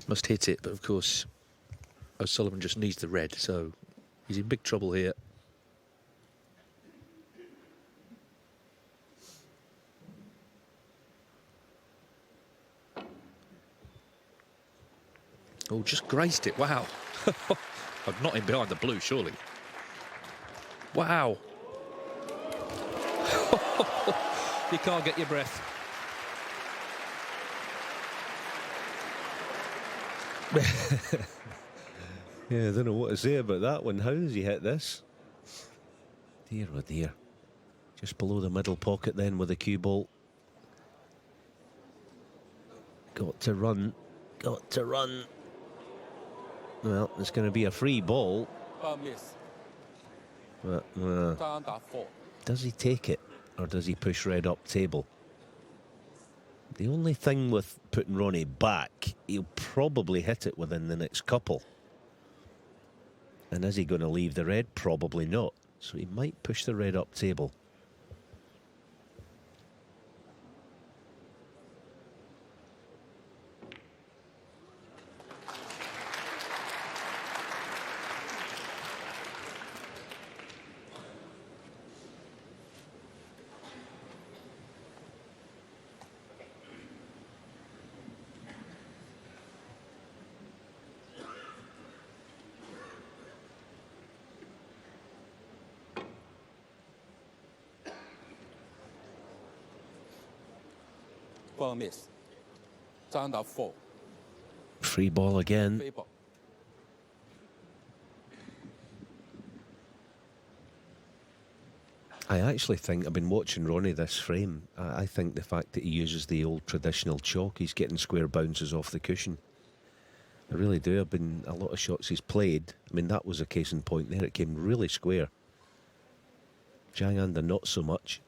Must hit it, but of course O'Sullivan just needs the red, so he's in big trouble here. Oh, just graced it. Wow. I'd not in behind the blue, surely. Wow. You can't get your breath. Yeah, I don't know what to say about that one. How does he hit this? Dear oh dear. Just below the middle pocket then with the cue ball. Got to run. Got to run. Well, it's going to be a free ball. But, does he take it or does he push red up table? The only thing with putting Ronnie back, he'll probably hit it within the next couple. And is he going to leave the red? Probably not. So he might push the red up table. Miss. Zhang 4. Free ball again. Free ball. I actually think, I've been watching Ronnie this frame, I think the fact that he uses the old traditional chalk, he's getting square bounces off the cushion. I really do. I've been, a lot of shots he's played, I mean that was a case in point there, it came really square. Zhang under not so much.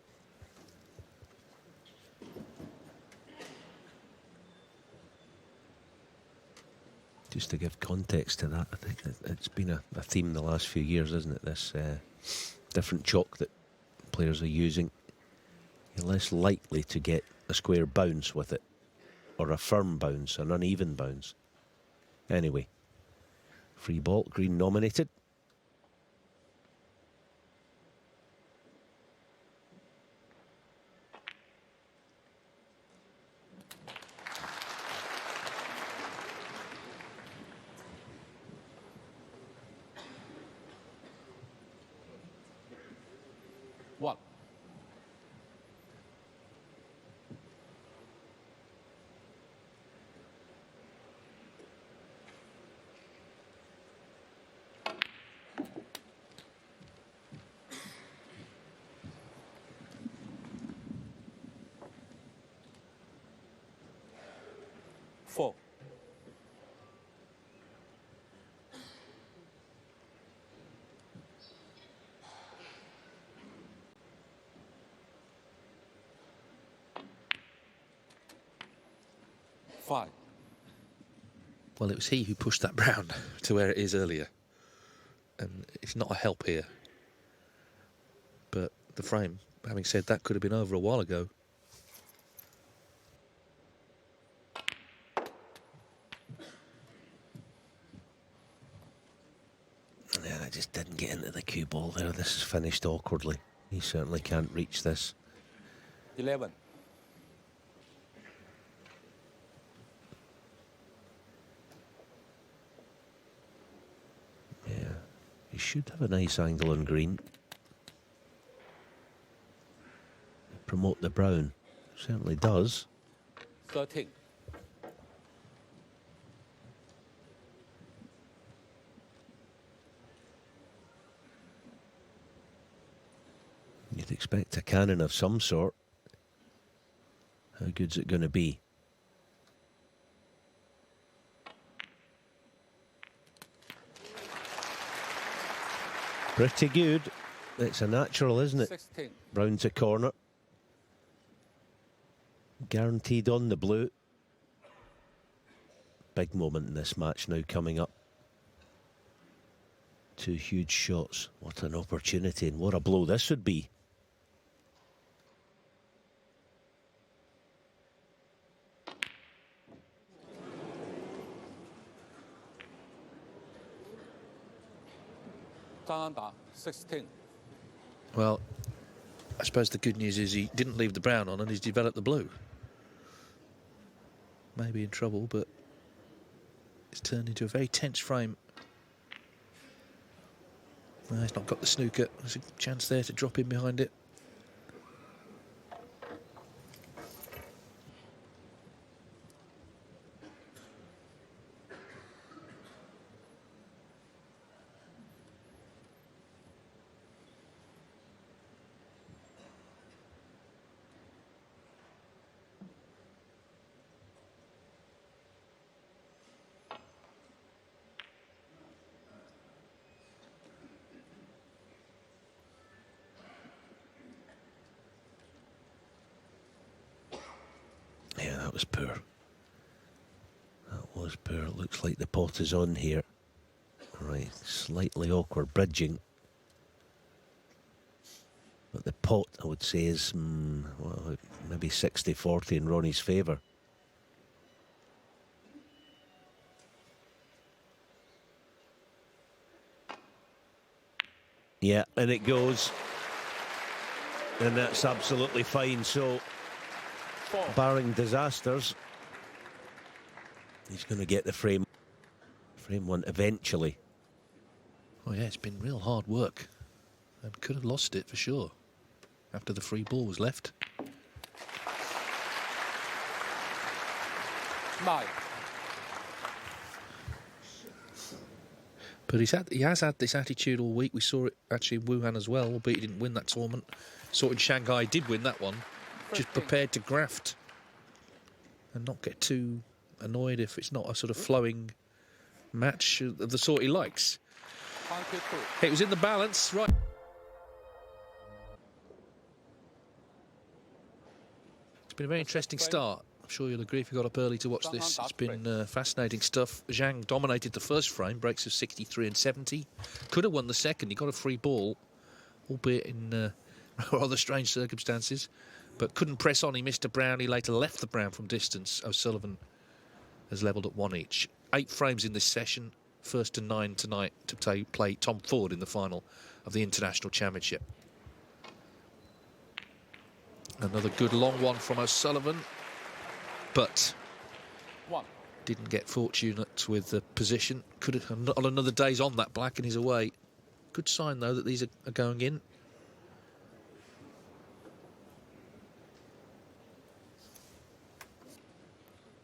Just to give context to that, I think it's been a theme the last few years, isn't it? This different chalk that players are using. You're less likely to get a square bounce with it, or a firm bounce, an uneven bounce. Anyway, free ball, green nominated. One. Four. Five. Well, it was he who pushed that brown to where it is earlier. And it's not a help here. But the frame, having said that, could have been over a while ago. Yeah, I just didn't get into the cue ball there. This is finished awkwardly. He certainly can't reach this. 11. Yeah, he should have a nice angle on green. Promote the brown. Certainly does. 13. You'd expect a cannon of some sort. How good's it going to be? Pretty good. It's a natural, isn't it? 16. Brown to corner. Guaranteed on the blue. Big moment in this match now coming up. Two huge shots. What an opportunity and what a blow this would be. Zhang 16. Well, I suppose the good news is he didn't leave the brown on and he's developed the blue. Maybe in trouble, but it's turned into a very tense frame. No, he's not got the snooker. There's a chance there to drop in behind it. Yeah, that was poor. That was poor. It looks like the pot is on here. Right, slightly awkward bridging. But the pot, I would say, is well, maybe 60-40 in Ronnie's favour. Yeah, and it goes. And that's absolutely fine. So, 4. barring disasters, he's going to get the frame one eventually. Oh yeah, it's been real hard work and could have lost it for sure after the free ball was left. 9. But he has had this attitude all week. We saw it actually in Wuhan as well, albeit he didn't win that tournament. Saw it in Shanghai, did win that one. Just prepared to graft and not get too annoyed if it's not a sort of flowing match of the sort he likes. 22. It was in the balance, right. It's been a very interesting start. I'm sure you'll agree if you got up early to watch this. It's been fascinating stuff. Zhang dominated the first frame, breaks of 63 and 70. Could have won the second. He got a free ball, albeit in rather strange circumstances, but couldn't press on. He missed a brown. He later left the brown from distance. O'Sullivan has levelled at 1 each. 8 frames in this session. First to 9 tonight to play Tom Ford in the final of the International Championship. Another good long one from O'Sullivan, but 1. didn't get fortunate with the position. Could have on another day's on that black and he's away. Good sign though that these are going in.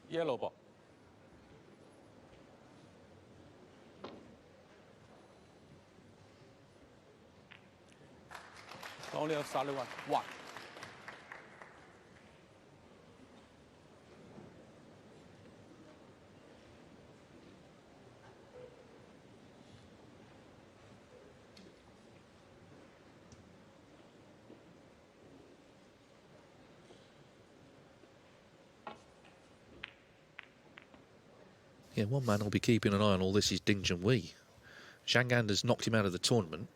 Yellow ball. Only a solid one. 1. Yeah, one man will be keeping an eye on all this is Ding Junhui. Zhang has knocked him out of the tournament.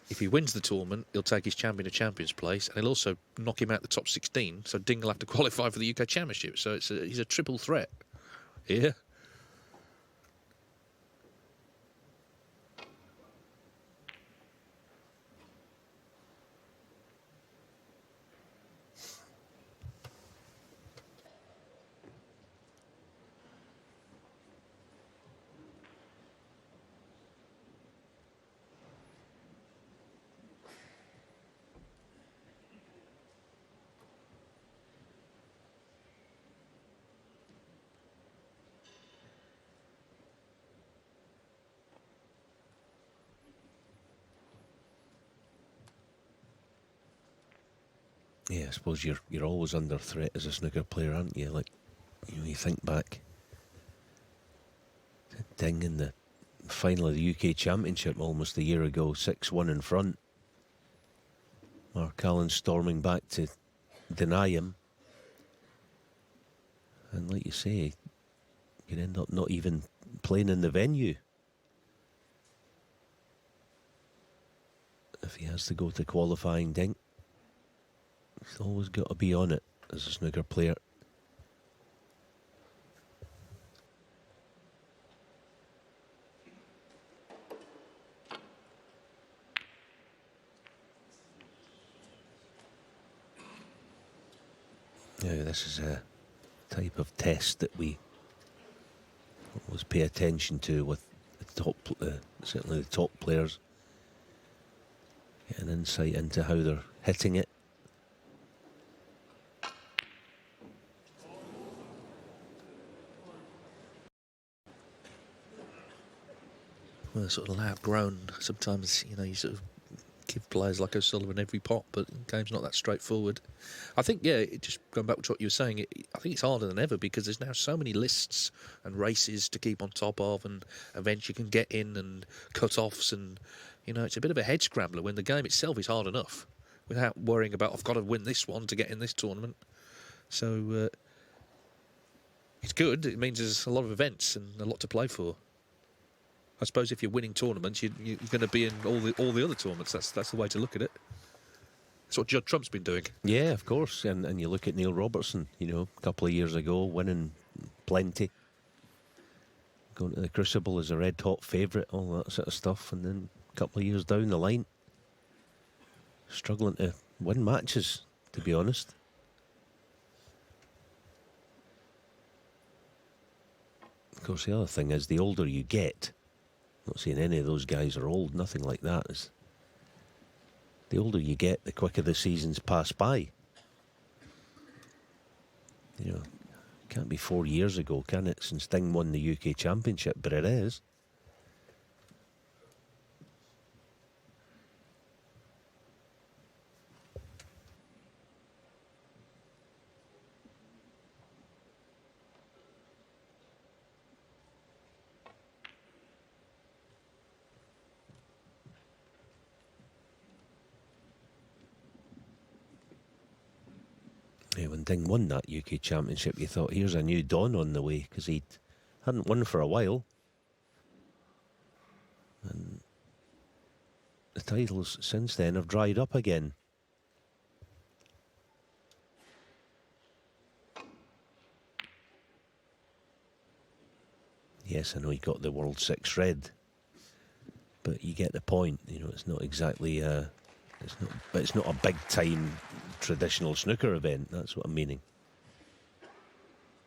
If he wins the tournament, he'll take his champion to champions place, and he'll also knock him out the top 16. So Ding will have to qualify for the UK Championship. So he's a triple threat here. Yeah, I suppose you're always under threat as a snooker player, aren't you? Like, you think back to Ding in the final of the UK Championship almost a year ago, 6-1 in front. Mark Allen storming back to deny him. And like you say, you end up not even playing in the venue if he has to go to qualifying. Ding, he's always got to be on it as a snooker player. Yeah, this is a type of test that we always pay attention to with the top, certainly the top players. Get an insight into how they're hitting it. Well, sort of loud groan. Sometimes, you know, you sort of give players like O'Sullivan every pot, but the game's not that straightforward. I think, yeah, just going back to what you were saying, I think it's harder than ever because there's now so many lists and races to keep on top of and events you can get in and cut-offs and, you know, it's a bit of a head scrambler when the game itself is hard enough without worrying about, I've got to win this one to get in this tournament. So it's good. It means there's a lot of events and a lot to play for. I suppose if you're winning tournaments, you're going to be in all the other tournaments. That's the way to look at it. That's what Judd Trump's been doing. Yeah, of course. And you look at Neil Robertson, you know, a couple of years ago, winning plenty. Going to the Crucible as a red-hot favourite, all that sort of stuff. And then a couple of years down the line, struggling to win matches, to be honest. Of course, the other thing is, the older you get, not saying any of those guys are old, nothing like that. Is the older you get, the quicker the seasons pass by. You know, can't be 4 years ago, can it, since Sting won the UK Championship, but it is. Yeah, when Ding won that UK Championship, you thought, here's a new Don on the way, because he hadn't won for a while. And the titles since then have dried up again. Yes, I know he got the World Six Red, but you get the point. You know, it's not exactly it's not a big time traditional snooker event. That's what I'm meaning.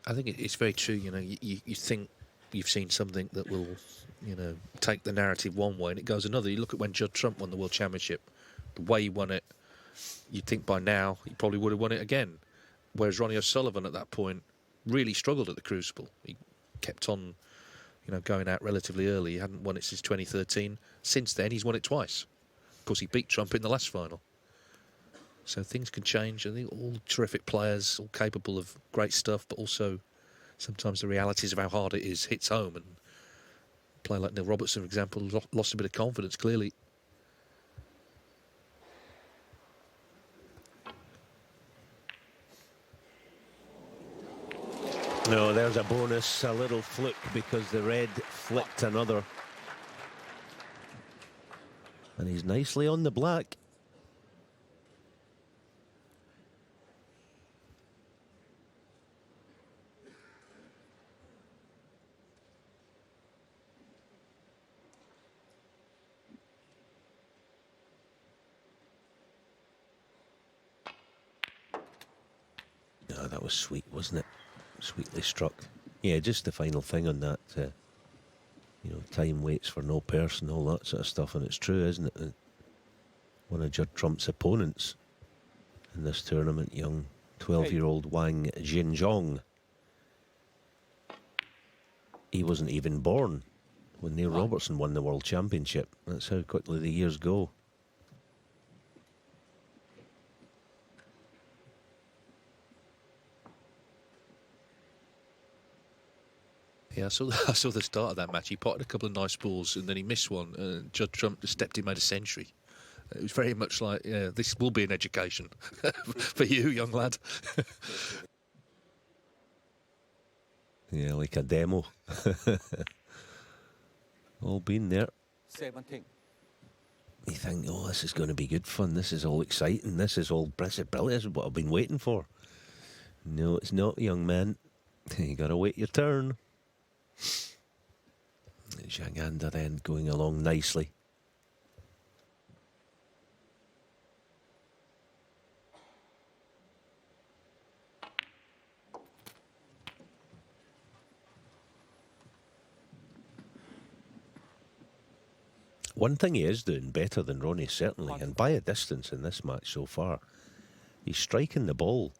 I think it's very true. You know, you think you've seen something that will, you know, take the narrative one way and it goes another. You look at when Judd Trump won the World Championship, the way he won it, you'd think by now he probably would have won it again. Whereas Ronnie O'Sullivan at that point really struggled at the Crucible. He kept on, you know, going out relatively early. He hadn't won it since 2013. Since then, he's won it twice. Of course, he beat Trump in the last final. So things can change. I think all terrific players, all capable of great stuff, but also sometimes the realities of how hard it is hits home. And a player like Neil Robertson, for example, lost a bit of confidence, clearly. No, there's a bonus, a little fluke, because the red flicked another. And he's nicely on the black. Oh, that was sweet, wasn't it? Sweetly struck. Yeah, just the final thing on that. You know, time waits for no person, all that sort of stuff. And it's true, isn't it? That one of Judd Trump's opponents in this tournament, young 12-year-old Wang Jinzhong, he wasn't even born when Neil Robertson won the World Championship. That's how quickly the years go. Yeah, I saw the start of that match. He potted a couple of nice balls and then he missed one. Judd Trump just stepped in, made a century. It was very much like, yeah, this will be an education for you, young lad. Yeah, like a demo. All been there. 17. You think, oh, this is going to be good fun. This is all exciting. This is all brilliant. This is what I've been waiting for. No, it's not, young man. You got to wait your turn. Zhang under end going along nicely. One thing he is doing better than Ronnie, certainly, and by a distance in this match so far, he's striking the ball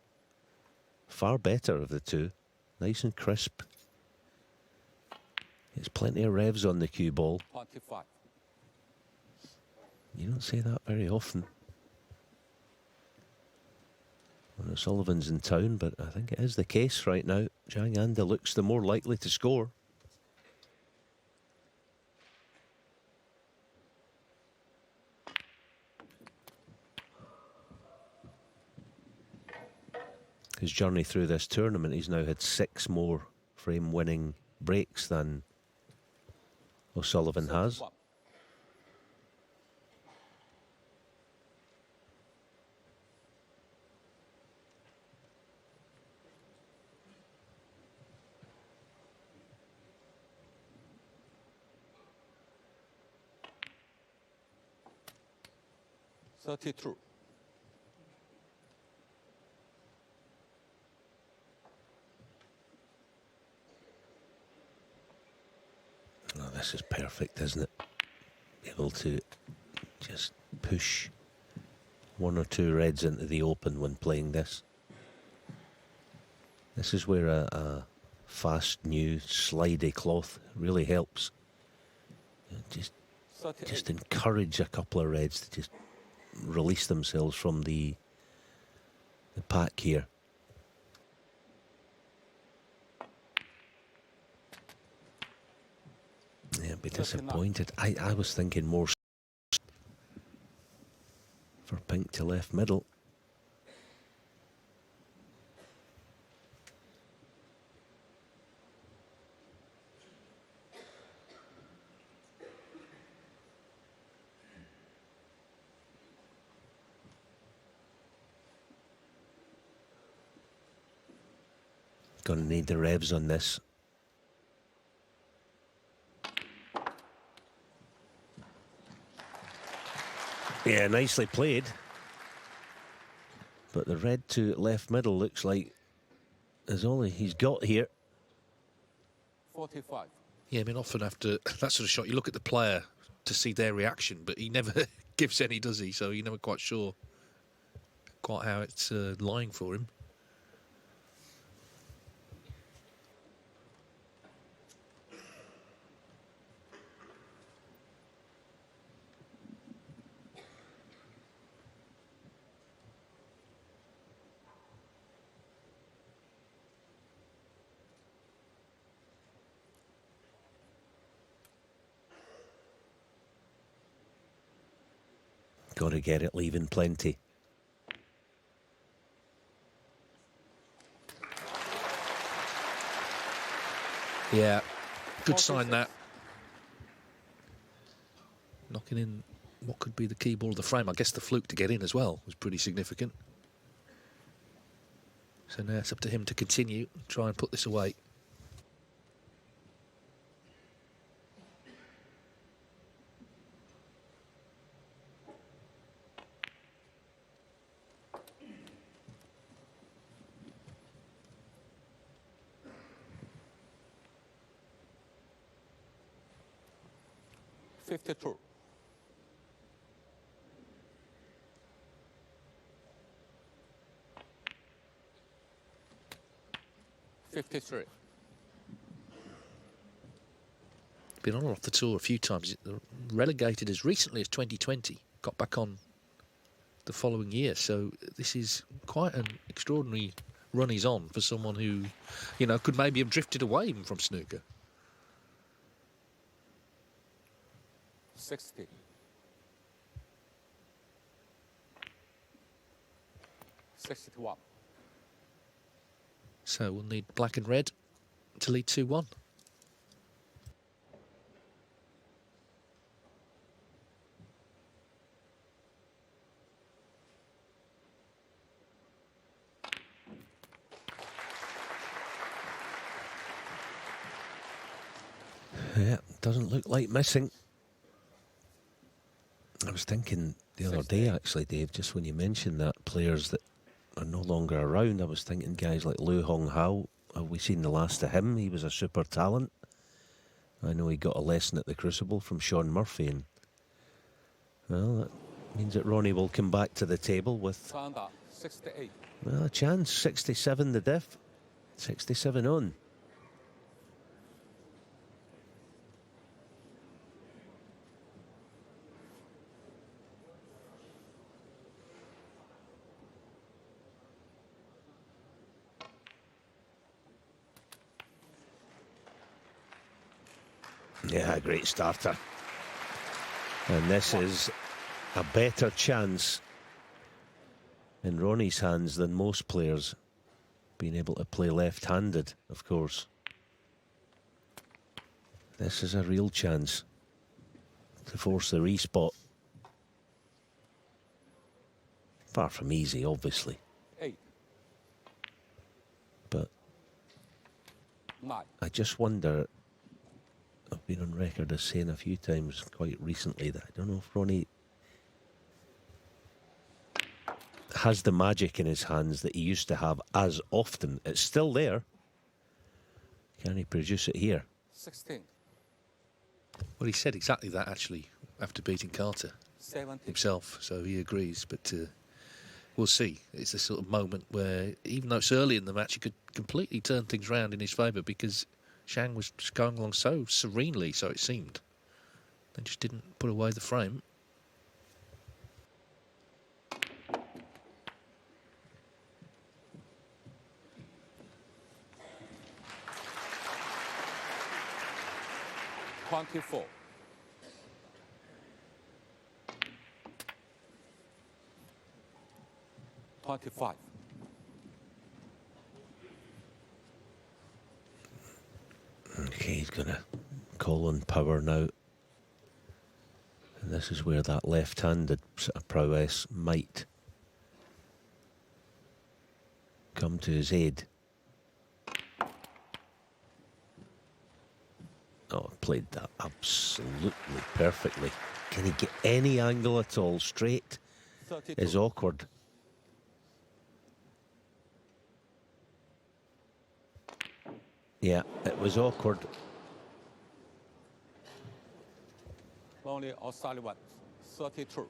far better of the two. Nice and crisp. There's plenty of revs on the cue ball. 25. You don't say that very often when O'Sullivan's in town, but I think it is the case right now. Zhang Anda looks the more likely to score. His journey through this tournament, he's now had 6 more frame-winning breaks than O'Sullivan has. 1. $32. Oh, this is perfect, isn't it? Able to just push 1 or 2 reds into the open when playing this. This is where a fast, new, slidey cloth really helps. Just 38. encourage a couple of reds to just release themselves from the pack here. Yeah, be disappointed. I was thinking more for pink to left middle. Gonna need the revs on this. Yeah, nicely played. But the red to left middle looks like is all he's got here. 45. Yeah, I mean, often after that sort of shot, you look at the player to see their reaction, but he never gives any, does he? So you're never quite sure quite how it's lying for him. Got to get it leaving plenty. Yeah, good sign that. Knocking in what could be the key ball of the frame. I guess the fluke to get in as well was pretty significant. So now it's up to him to continue, try and put this away. $52. $53. Been on and off the tour a few times. Relegated as recently as 2020. Got back on the following year. So this is quite an extraordinary run he's on for someone who, you know, could maybe have drifted away even from snooker. 60. $61. So we'll need black and red to lead 2-1. Yeah, doesn't look like missing. I was thinking the other day, actually, Dave, just when you mentioned that, players that are no longer around, I was thinking guys like Lu Hong Hao. Have we seen the last of him? He was a super talent. I know he got a lesson at the Crucible from Sean Murphy, and Well, that means that Ronnie will come back to the table with 68. well, a chance. 67 the diff. 67 on. Yeah, great starter. And this is a better chance in Ronnie's hands than most players, being able to play left-handed, of course. This is a real chance to force the respot. Far from easy, obviously. 8. But 9. I just wonder, I've been on record as saying a few times quite recently that I don't know if Ronnie has the magic in his hands that he used to have as often. It's still there. Can he produce it here? 16. Well, he said exactly that, actually, after beating Carter 70. himself, so he agrees. But we'll see. It's a sort of moment where, even though it's early in the match, he could completely turn things round in his favour because Zhang was just going along so serenely, so it seemed. They just didn't put away the frame. .24. 25. Okay, he's going to call on power now. And this is where that left-handed sort of prowess might come to his aid. Oh, played that absolutely perfectly. Can he get any angle at all? Straight 32. is awkward. Yeah, it was awkward. Ronnie O'Sullivan, 32.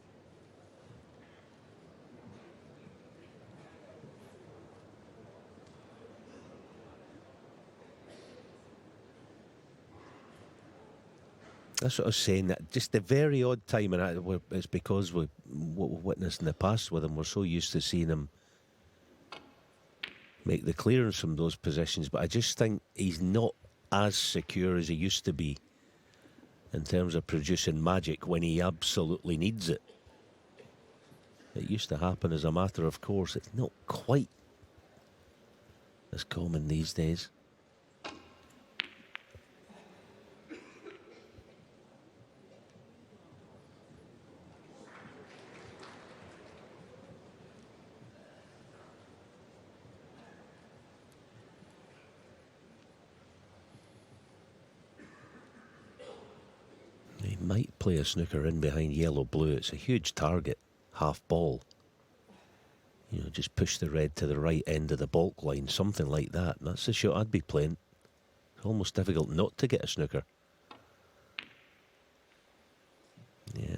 That's what I was saying, that just the very odd time, and it's because what we've witnessed in the past with him, we're so used to seeing him make the clearance from those positions, but I just think he's not as secure as he used to be in terms of producing magic when he absolutely needs it. It used to happen as a matter of course. It's not quite as common these days. He might play a snooker in behind yellow-blue. It's a huge target, half ball. You know, just push the red to the right end of the balk line, something like that. That's the shot I'd be playing. It's almost difficult not to get a snooker. Yeah.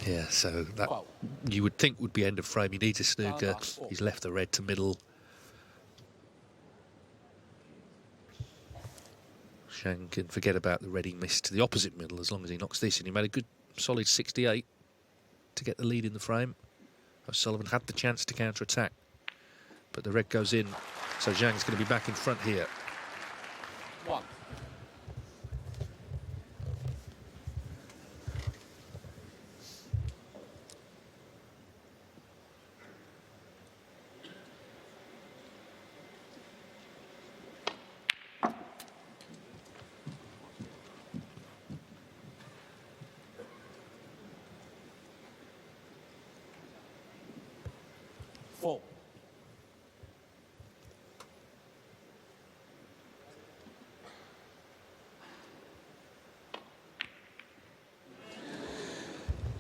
Yeah, so that you would think would be end of frame. He needs a snooker. He's left the red to middle. Zhang can forget about the red he missed to the opposite middle as long as he knocks this in. He made a good solid 68 to get the lead in the frame. O'Sullivan had the chance to counter-attack, but the red goes in, so Zhang's going to be back in front here. 1.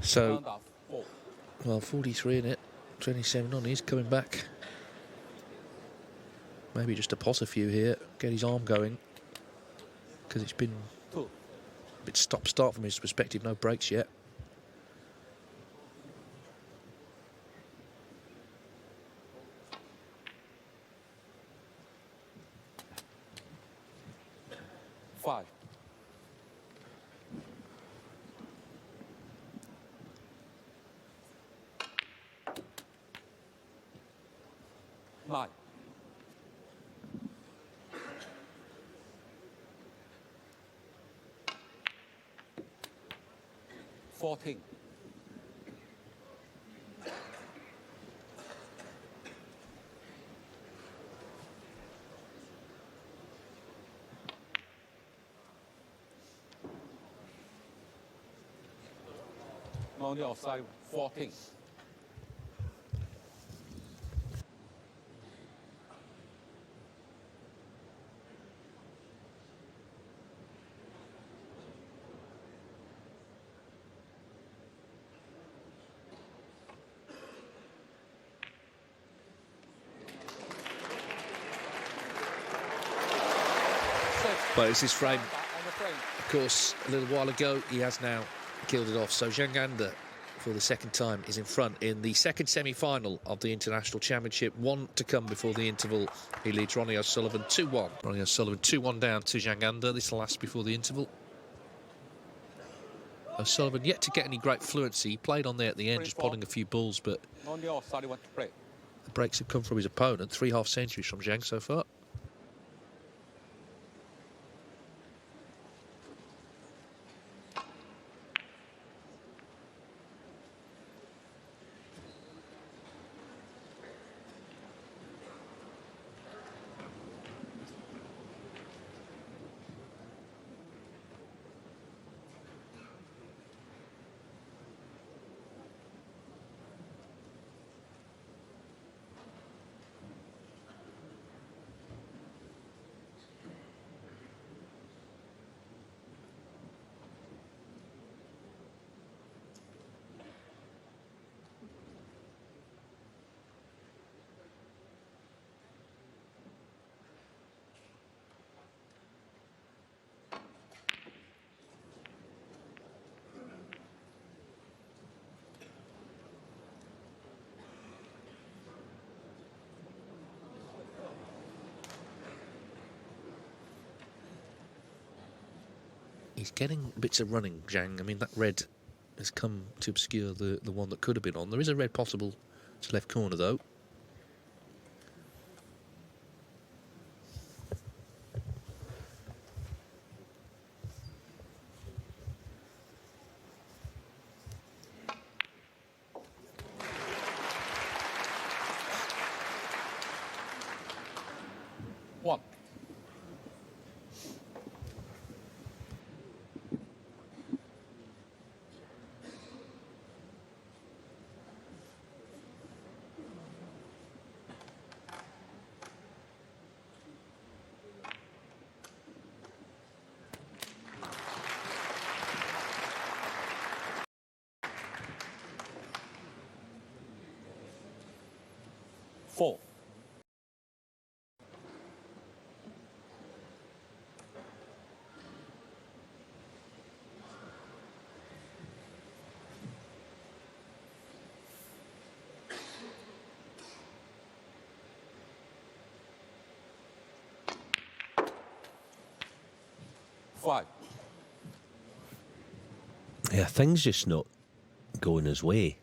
So, Round of 4. well, 43 in it, 27 on. He's coming back. Maybe just to pot a few here, get his arm going, because it's been 2. a bit stop-start from his perspective. No breaks yet. Five. 9. 14. Only offside 14. But it's his frame. And the frame. Of course, a little while ago, he has now killed it off. So Zhang, for the second time, is in front in the second semi-final of the International Championship. 1 to come before the interval. He leads Ronnie O'Sullivan 2-1. Ronnie O'Sullivan 2-1 down to Zhang. This will last before the interval. O'Sullivan yet to get any great fluency. He played on there at the end, just potting a few balls, but Only offside 1 to play. the breaks have come from his opponent. 3 half-centuries from Zhang so far. He's getting bits of running, Zhang. I mean, that red has come to obscure the one that could have been on. There is a red possible to left corner, though. One. 4. 5. Yeah, things just not going his way.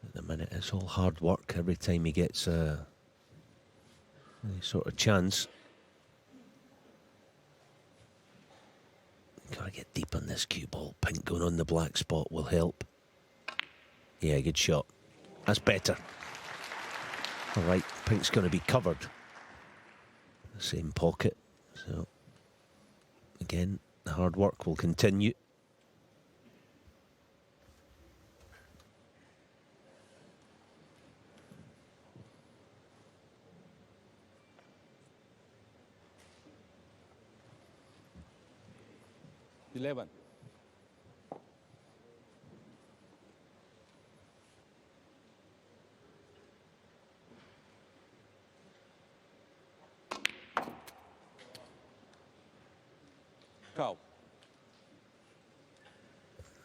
At the minute, it's all hard work every time he gets any sort of chance. Gotta get deep on this cue ball. Pink going on the black spot will help. Yeah, good shot. That's better. All right, Pink's going to be covered. Same pocket. So, again, the hard work will continue. Eleven. 12.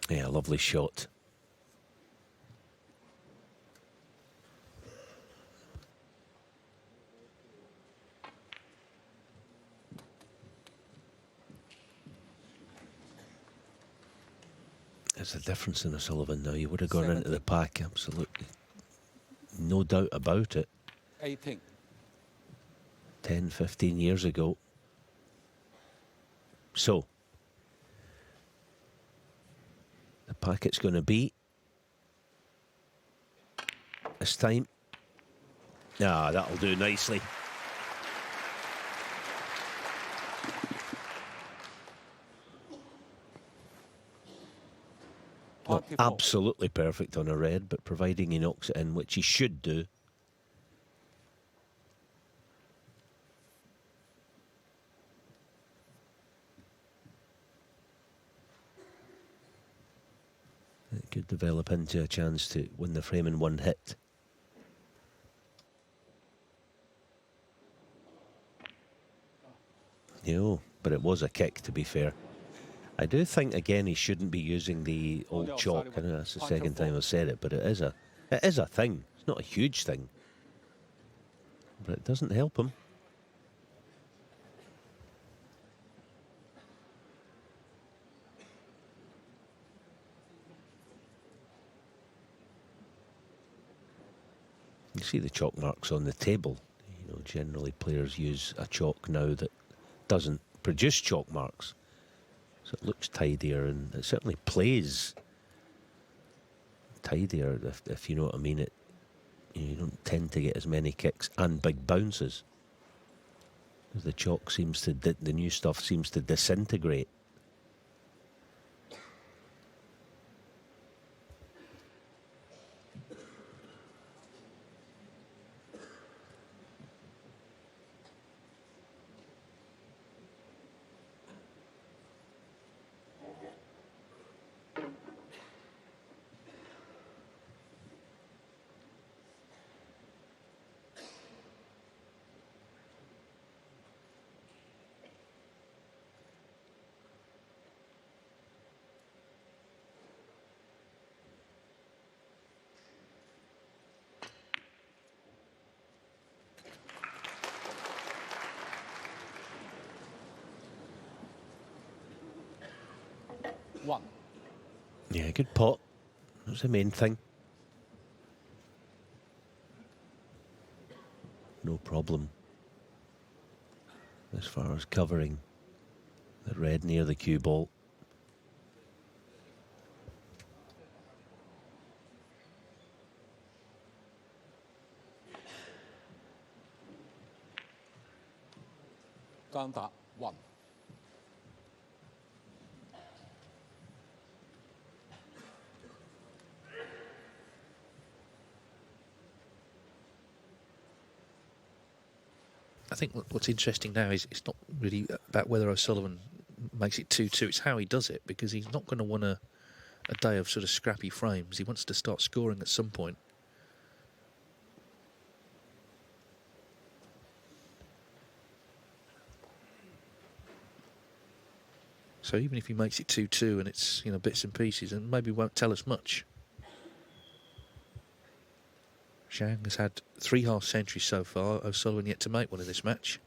Yeah, lovely shot. There's a difference in O'Sullivan now. You would have gone into the pack, absolutely. No doubt about it. 18. 10, 15 years ago. So, the packet's going to be this time. Ah, that'll do nicely. Not 24. absolutely perfect on a red, but providing he knocks it in, which he should do. It could develop into a chance to win the frame in one hit. No, but it was a kick, to be fair. I do think, again, he shouldn't be using the old chalk. I know that's the second time I've said it, but it is a thing. It's not a huge thing, but it doesn't help him. You see the chalk marks on the table. You know, generally players use a chalk now that doesn't produce chalk marks. So it looks tidier, and it certainly plays tidier, if you know what I mean. You don't tend to get as many kicks and big bounces. The chalk seems to, the new stuff seems to disintegrate. One. Yeah, good pot. That's the main thing. No problem as far as covering the red near the cue ball. Counter 1. I think what's interesting now is it's not really about whether O'Sullivan makes it 2-2. It's how he does it, because he's not going to want a day of sort of scrappy frames. He wants to start scoring at some point. So even if he makes it 2-2 and it's, you know, bits and pieces, and maybe won't tell us much. Zhang has had 3 half centuries so far. O'Sullivan yet to make one in this match.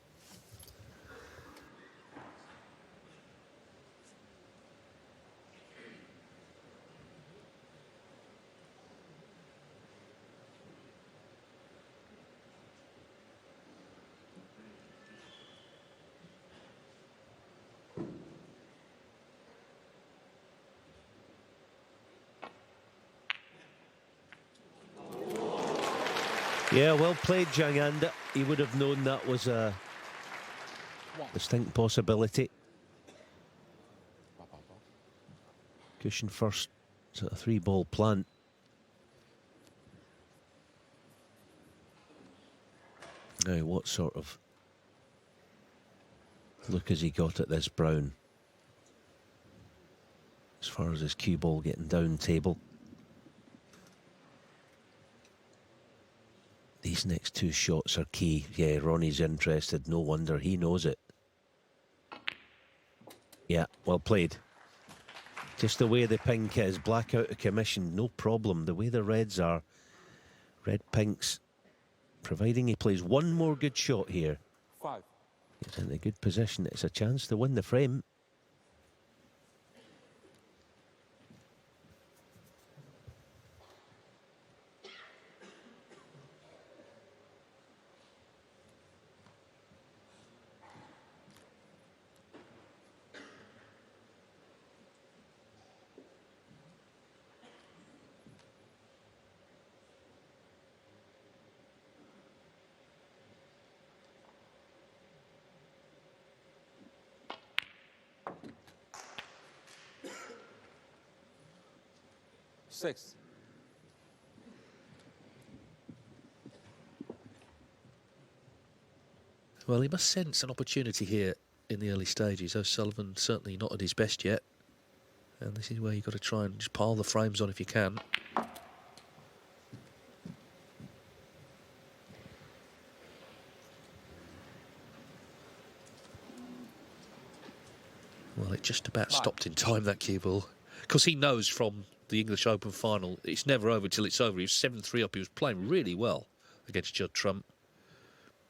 Yeah, well played, Zhang, and he would have known that was a distinct possibility. Cushion first, so a 3-ball plant. Now, what sort of look has he got at this brown? As far as his cue ball getting down table. These next 2 shots are key. Yeah, Ronnie's interested. No wonder he knows it. Yeah, well played. Just the way the pink is, black out of commission, no problem. The way the reds are, red pinks, providing he plays one more good shot here, 5. he's in a good position. It's a chance to win the frame. Six. Well, he must sense an opportunity here in the early stages. O'Sullivan certainly not at his best yet. And this is where you've got to try and just pile the frames on if you can. Well, it just about stopped in time, that cue ball. Because he knows from the English Open final, it's never over till it's over. He was 7-3 up. He was playing really well against Judd Trump.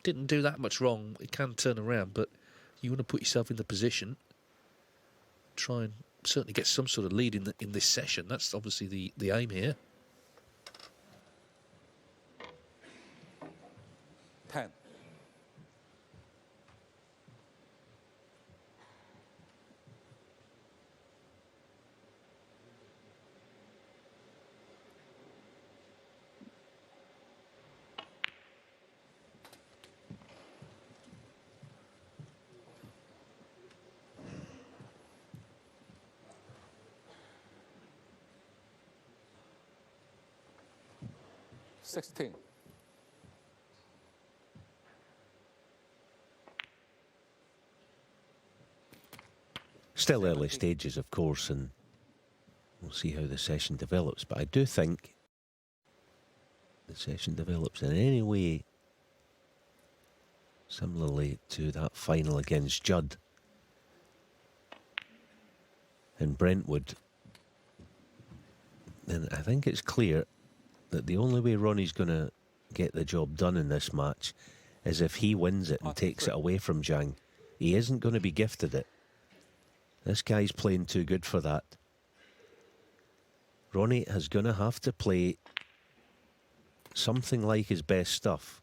Didn't do that much wrong. It can turn around, but you want to put yourself in the position, try and certainly get some sort of lead in this session. That's obviously the aim here. 10. $16. Still early stages, of course, and we'll see how the session develops. But I do think the session develops in any way similarly to that final against Judd in Brentwood, then I think it's clear that the only way Ronnie's going to get the job done in this match is if he wins it and takes it away from Zhang. He isn't going to be gifted it. This guy's playing too good for that. Ronnie is going to have to play something like his best stuff,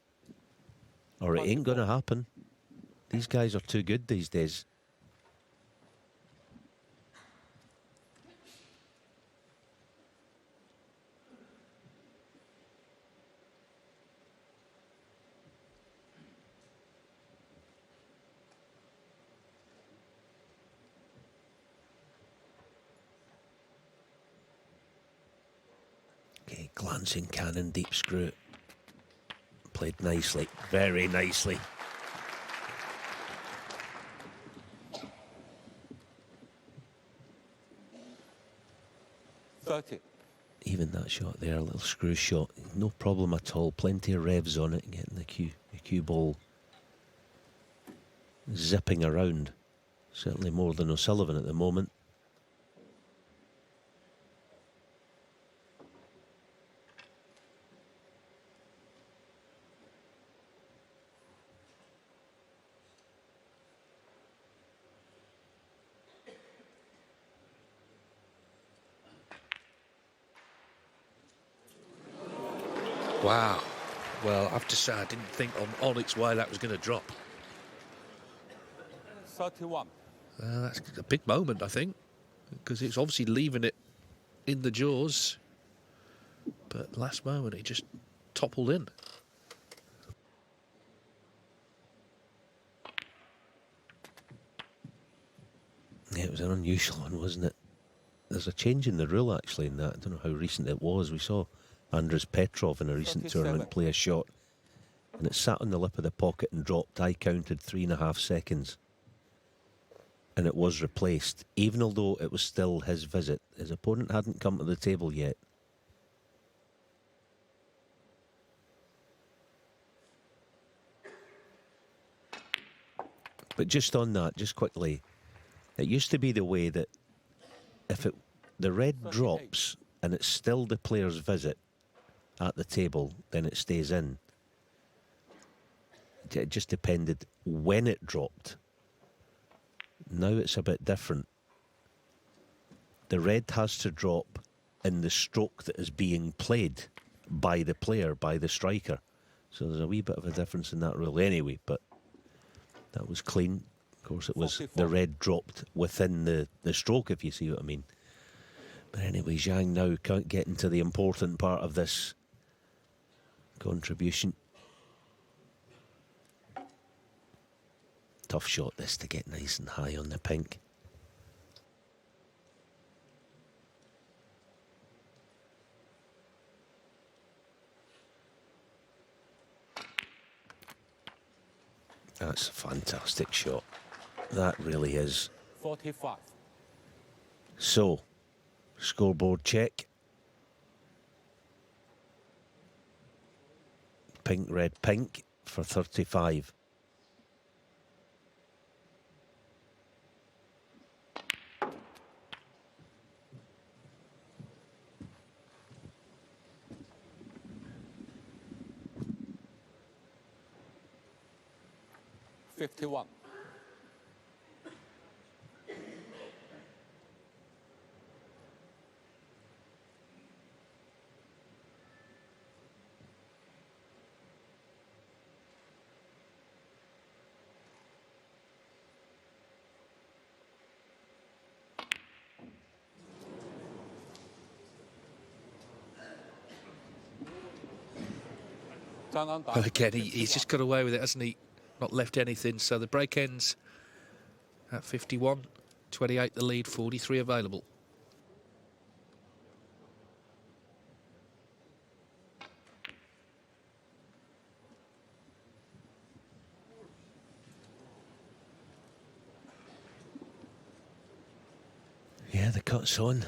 or it ain't going to happen. These guys are too good these days. Okay, glancing cannon, deep screw. Played nicely, very nicely. Even that shot there, a little screw shot, no problem at all. Plenty of revs on it, getting the cue ball zipping around. Certainly more than O'Sullivan at the moment. Wow. Well, I have to say, I didn't think on its way that was going to drop. 31. That's a big moment, I think, because it's obviously leaving it in the jaws. But last moment, it just toppled in. Yeah, it was an unusual one, wasn't it? There's a change in the rule, actually, in that. I don't know how recent it was. We saw Andres Petrov in a recent tournament play a shot, and it sat on the lip of the pocket and dropped. I counted 3.5 seconds. And it was replaced, even although it was still his visit. His opponent hadn't come to the table yet. But just on that, just quickly, It used to be the way that if the red drops and it's still the player's visit at the table, then it stays in. It just depended when it dropped. Now it's a bit different. The red has to drop in the stroke that is being played by the player, by the striker. So there's a wee bit of a difference in that rule anyway, but that was clean. Of course, it was the red dropped within the stroke, if you see what I mean. But anyway, Zhang now can't get into the important part of this contribution. Tough shot this to get nice and high on the pink. That's a fantastic shot. That really is. 45. So, scoreboard check. Pink, red, pink for 35. $51. Well, again, he's just got away with it, hasn't he? Not left anything. So the break ends at 51. 28 the lead, 43 available. Yeah, the cut's on.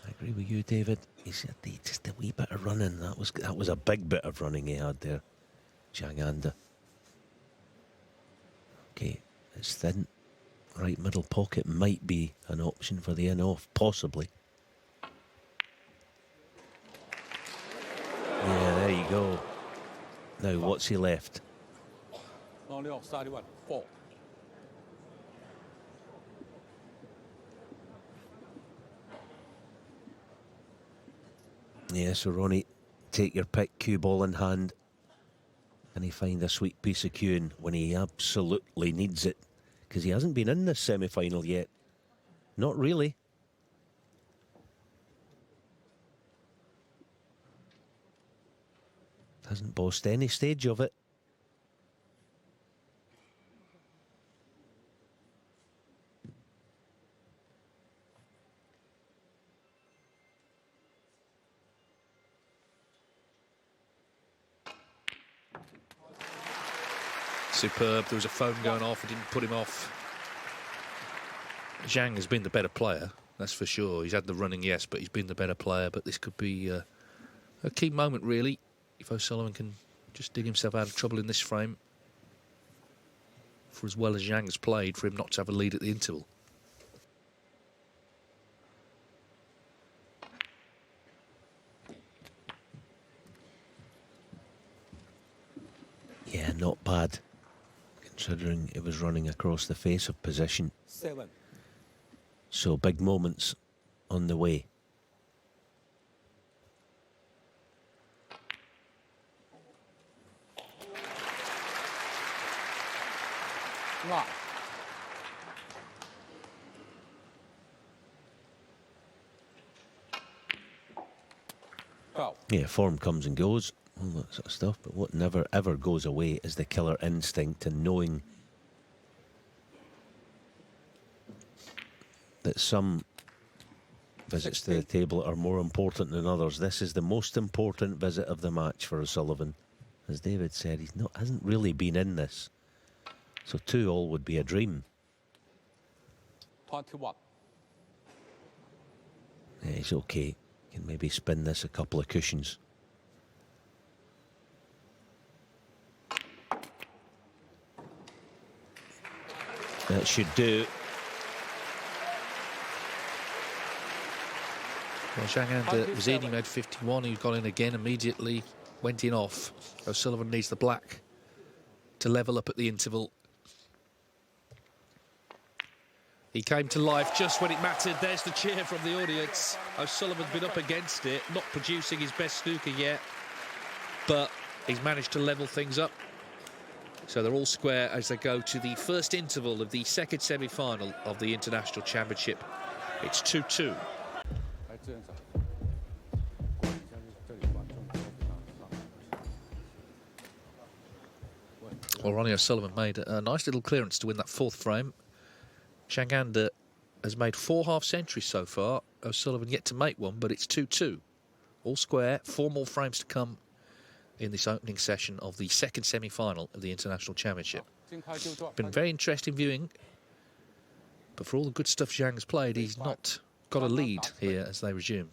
I agree with you, David. He's just a wee bit of running. That was a big bit of running he had there, Zhang. Okay, it's thin. Right middle pocket might be an option for the in-off, possibly. Yeah, there you go. Now, what's he left? Only on 31. 4. Yeah, so Ronnie, take your pick, cue ball in hand. And he find a sweet piece of cueing when he absolutely needs it. Because he hasn't been in this semi-final yet. Not really. Hasn't bossed any stage of it. Superb. There was a phone going off. It didn't put him off. Zhang has been the better player, that's for sure. He's had the running, yes, but he's been the better player. But this could be a key moment, really, if O'Sullivan can just dig himself out of trouble in this frame. For as well as Zhang has played, for him not to have a lead at the interval. Yeah, not bad. Considering it was running across the face of position. 7. So big moments on the way. Nine. Go. Yeah, form comes and goes, all that sort of stuff, but what never ever goes away is the killer instinct and knowing that some visits to the table are more important than others. This is the most important visit of the match for O'Sullivan. As David said, hasn't really been in this. So 2-all would be a dream. 21. Yeah, he's okay. Can maybe spin this a couple of cushions. That should do. Well, Zhang and Mazzini made 51. He got in again immediately, went in off. O'Sullivan needs the black to level up at the interval. He came to life just when it mattered. There's the cheer from the audience. O'Sullivan's been up against it, not producing his best snooker yet, but he's managed to level things up. So they're all square as they go to the first interval of the second semi-final of the International Championship. It's 2-2. Well, Ronnie O'Sullivan made a nice little clearance to win that fourth frame. Zhang has made 4 half-centuries so far. O'Sullivan yet to make one, but it's 2-2. All square, 4 more frames to come in this opening session of the second semi-final of the International Championship. Been very interesting viewing, but for all the good stuff Zhang's played, he's not got a lead here as they resume.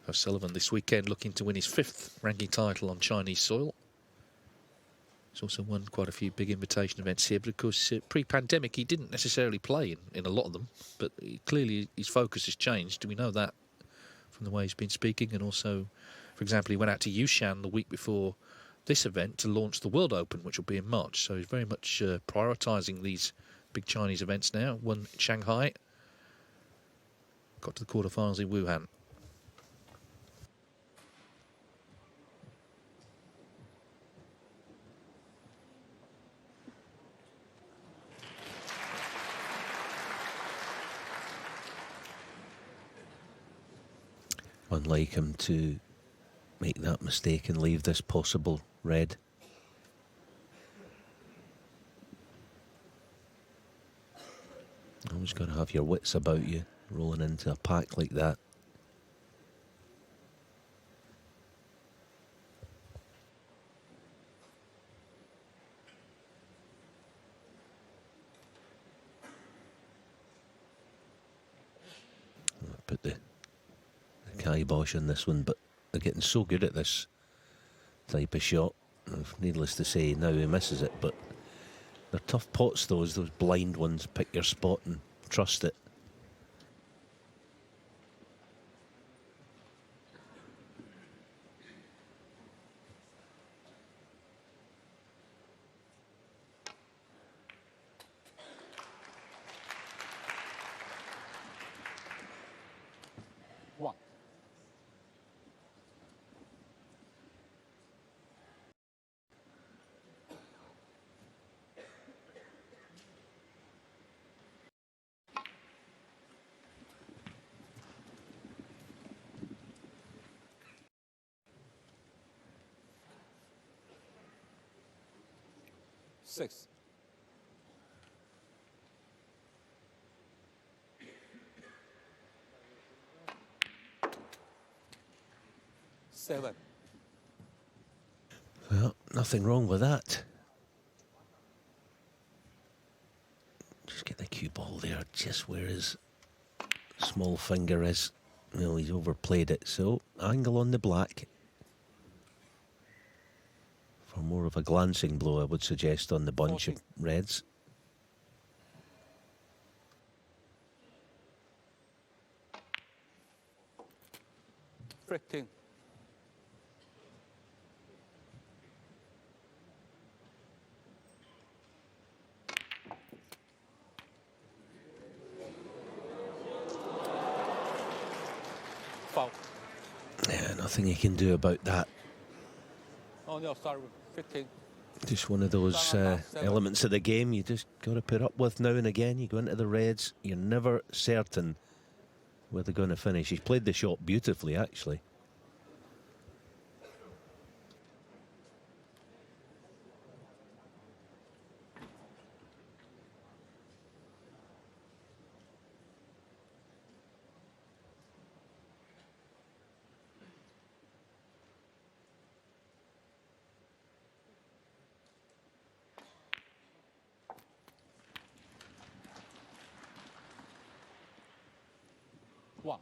O'Sullivan this weekend looking to win his 5th ranking title on Chinese soil. He's also won quite a few big invitation events here, but of course pre-pandemic he didn't necessarily play in a lot of them, but clearly his focus has changed. We know that from the way he's been speaking, and also, for example, he went out to Yushan the week before this event to launch the World Open, which will be in March. So he's very much prioritising these big Chinese events now. Won Shanghai, got to the quarterfinals in Wuhan. Unlike him to make that mistake and leave this possible red. Always got to have your wits about you, rolling into a pack like that. Put the kibosh on this one, but they're getting so good at this type of shot. Needless to say, now he misses it, but they're tough pots, those blind ones. Pick your spot and trust it. One. Six. Seven. Well, nothing wrong with that. Just get the cue ball there, just where his small finger is. Well, he's overplayed it, so angle on the black. For more of a glancing blow, I would suggest on the bunch of reds. Freaking. Foul. Yeah, nothing you can do about that. Oh no, sorry. 15. Just one of those elements of the game you just got to put up with now and again. You go into the reds, you're never certain where they're going to finish. He's played the shot beautifully, actually. One.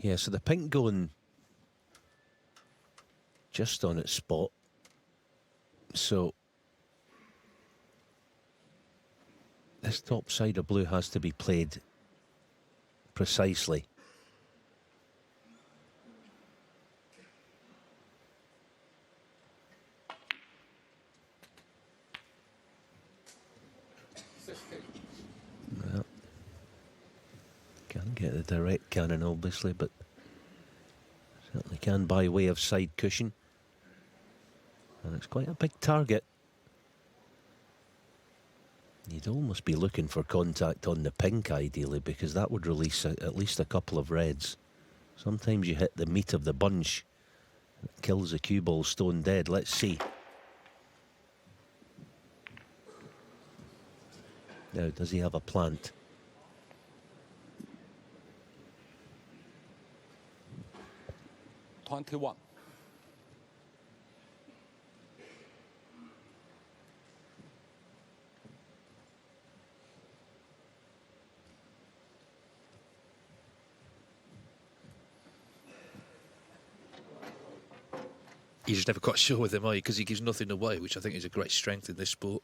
Yeah, so the pink going just on its spot. So this top side of blue has to be played precisely. Well, can't get the direct cannon, obviously, but certainly can by way of side cushion. And it's quite a big target. You'd almost be looking for contact on the pink, ideally, because that would release at least a couple of reds. Sometimes you hit the meat of the bunch. It kills the cue ball stone dead. Let's see. Now, does he have a plant? $21. You're just never quite sure with him, are you? Because he gives nothing away, which I think is a great strength in this sport.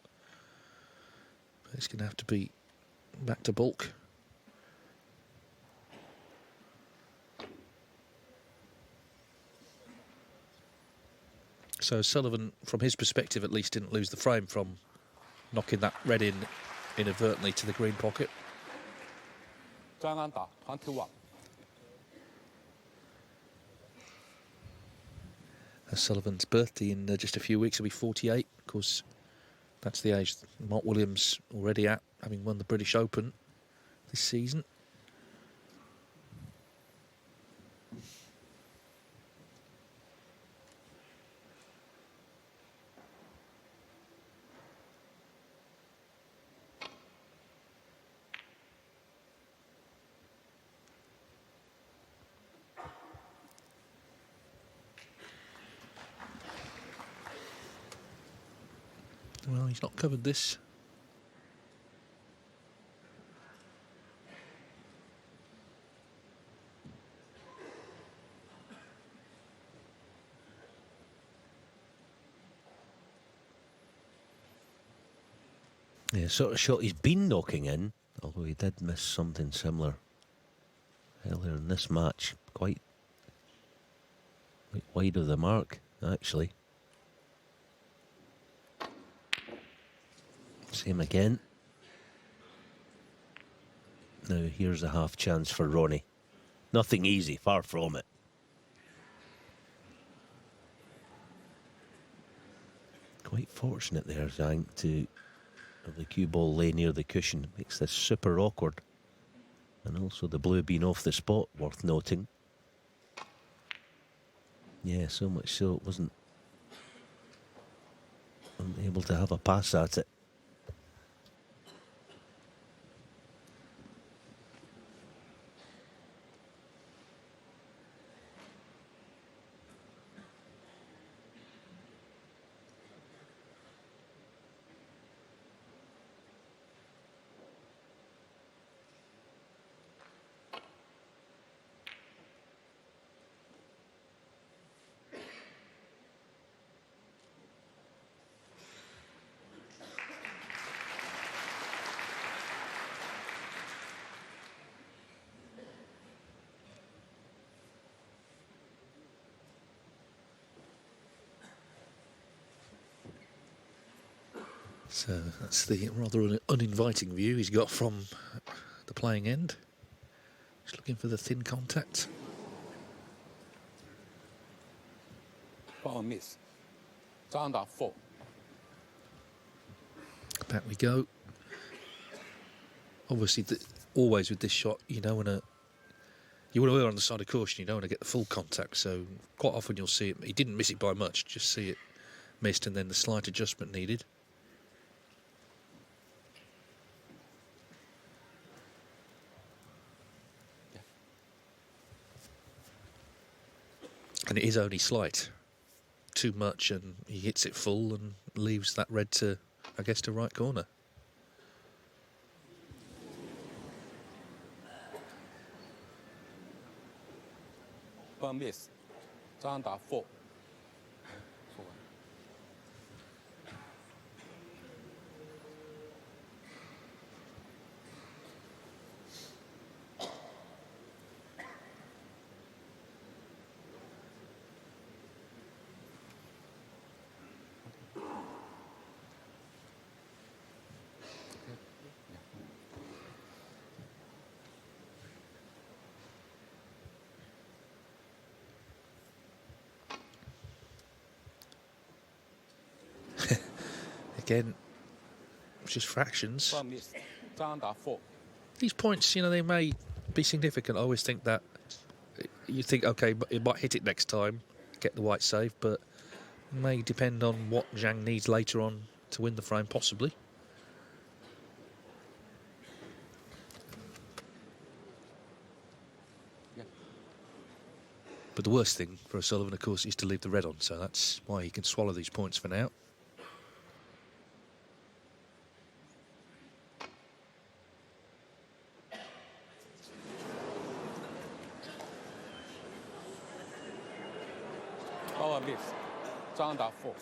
But it's going to have to be back to bulk. So Sullivan, from his perspective at least, didn't lose the frame from knocking that red in inadvertently to the green pocket. Zhang under 21. Sullivan's birthday in just a few weeks, he'll be 48. Of course, that's the age Mark Williams already at, having won the British Open this season. Well, he's not covered this. Yeah, sort of shot he's been knocking in, although he did miss something similar earlier in this match. Quite wide of the mark, actually. Same again. Now here's a half chance for Ronnie. Nothing easy, far from it. Quite fortunate there, Zhang, to have the cue ball lay near the cushion. Makes this super awkward. And also the blue being off the spot, worth noting. Yeah, so much so it wasn't able to have a pass at it. So that's the rather uninviting view he's got from the playing end. He's looking for the thin contact. Ball miss. Zhang under 4. Back we go. Obviously, always with this shot, you don't want to. You want to err on the side of caution. You don't want to get the full contact. So quite often you'll see it. He didn't miss it by much. Just see it missed, and then the slight adjustment needed. And it is only slight. Too much, and he hits it full and leaves that red to, I guess, to right corner. 7 miss. Zhang打 4. Again, it's just fractions. 2 miss. Zhang打 4. These points, you know, they may be significant. I always think that you think, okay, but it might hit it next time, get the white save, but it may depend on what Zhang needs later on to win the frame, possibly. Yeah. But the worst thing for O'Sullivan, of course, is to leave the red on, so that's why he can swallow these points for now. Power miss. Zhang打 4.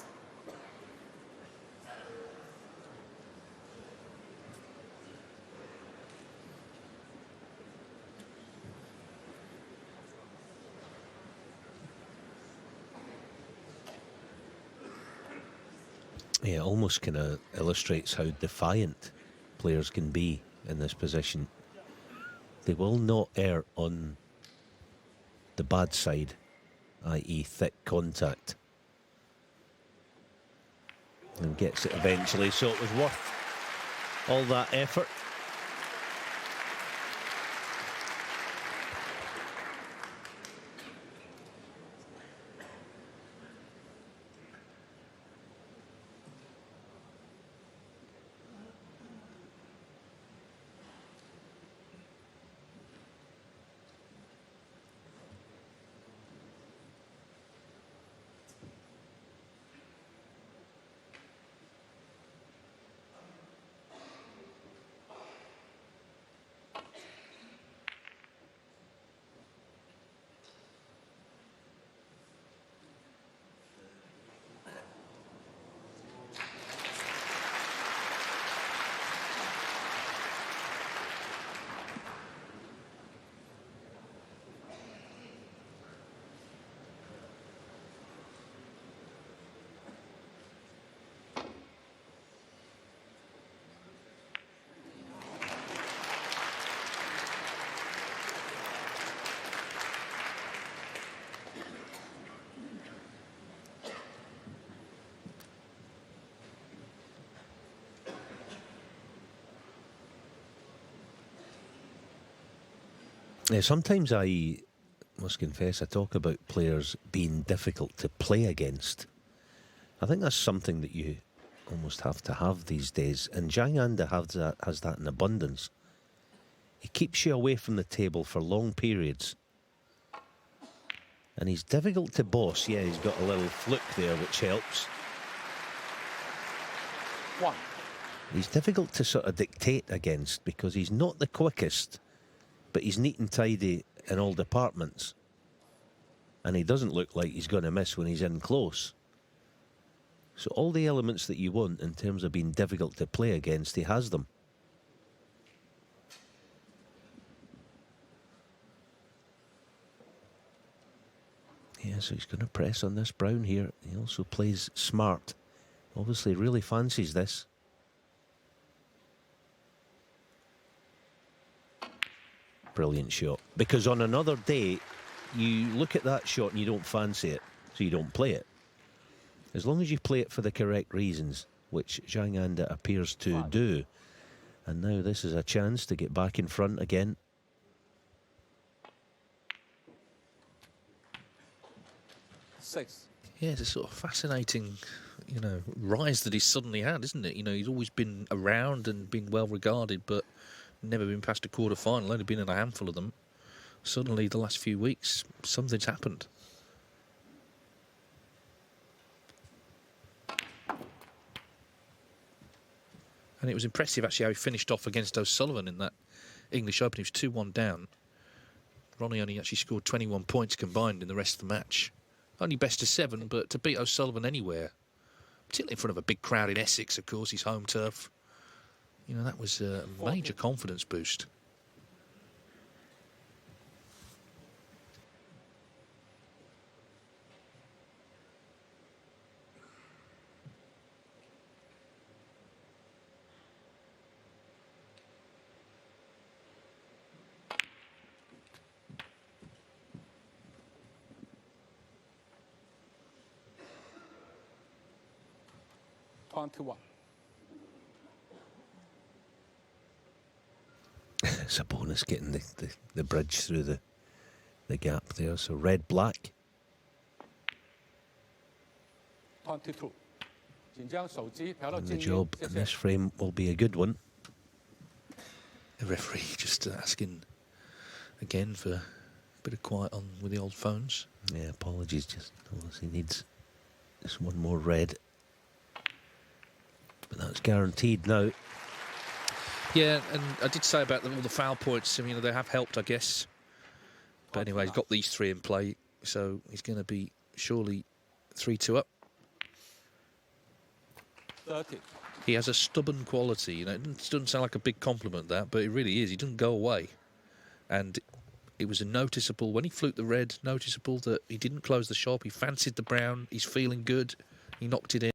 Yeah, it almost kind of illustrates how defiant players can be in this position. They will not err on the bad side, i.e. thick contact. And gets it eventually, so it was worth all that effort. Yeah, sometimes I must confess I talk about players being difficult to play against. I think that's something that you almost have to have these days, and Zhang Anda has that in abundance. He keeps you away from the table for long periods, and he's difficult to boss. Yeah, he's got a little fluke there, which helps. 1. He's difficult to sort of dictate against because he's not the quickest, but he's neat and tidy in all departments. And he doesn't look like he's going to miss when he's in close. So all the elements that you want in terms of being difficult to play against, he has them. Yeah, so he's going to press on this brown here. He also plays smart. Obviously really fancies this. Brilliant shot. Because on another day, you look at that shot and you don't fancy it, so you don't play it. As long as you play it for the correct reasons, which Zhang Anda appears to do. And now this is a chance to get back in front again. 6. Yeah, it's a sort of fascinating, you know, rise that he's suddenly had, isn't it? You know, he's always been around and been well regarded, but never been past a quarter final, only been in a handful of them. Suddenly, the last few weeks, something's happened. And it was impressive, actually, how he finished off against O'Sullivan in that English Open. He was 2-1 down. Ronnie only actually scored 21 points combined in the rest of the match. Only best of 7, but to beat O'Sullivan anywhere, particularly in front of a big crowd in Essex, of course, his home turf, you know, that was a major confidence boost. It's a bonus getting the bridge through the gap there. So red, black. 22. 请将手机调到 And the 静音， job 谢 in 谢。 this frame will be a good one. The referee just asking again for a bit of quiet on with the old phones. Yeah, apologies. Just obviously needs just one more red. But that's guaranteed now. Yeah, and I did say about all the foul points. I mean, they have helped, I guess. But anyway, he's got these 3 in play, so he's going to be surely 3-2 up. 30. He has a stubborn quality. You know, it doesn't sound like a big compliment, that, but it really is. He doesn't go away. And it was a noticeable, when he fluked the red, noticeable that he didn't close the shop. He fancied the brown. He's feeling good. He knocked it in.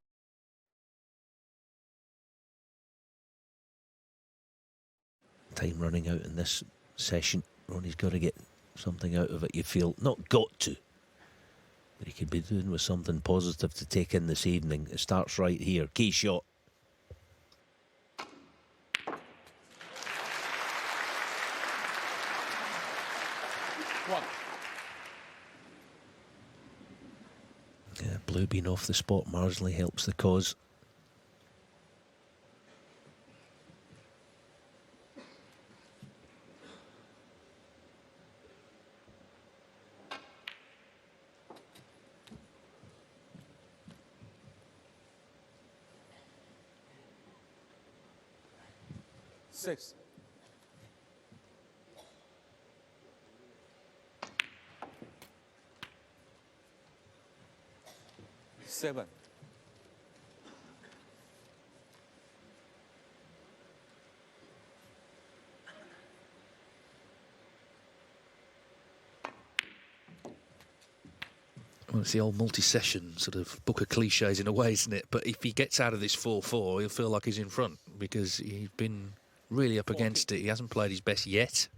Time running out in this session. Ronnie's got to get something out of it. You feel, not got to, but he could be doing with something positive to take in this evening. It starts right here. Key shot. One. Yeah, blue being off the spot marginally helps the cause. Six. 7. Well, it's the old multi-session sort of book of cliches in a way, isn't it? But if he gets out of this 4-4, he'll feel like he's in front because he's been really up against it. He hasn't played his best yet.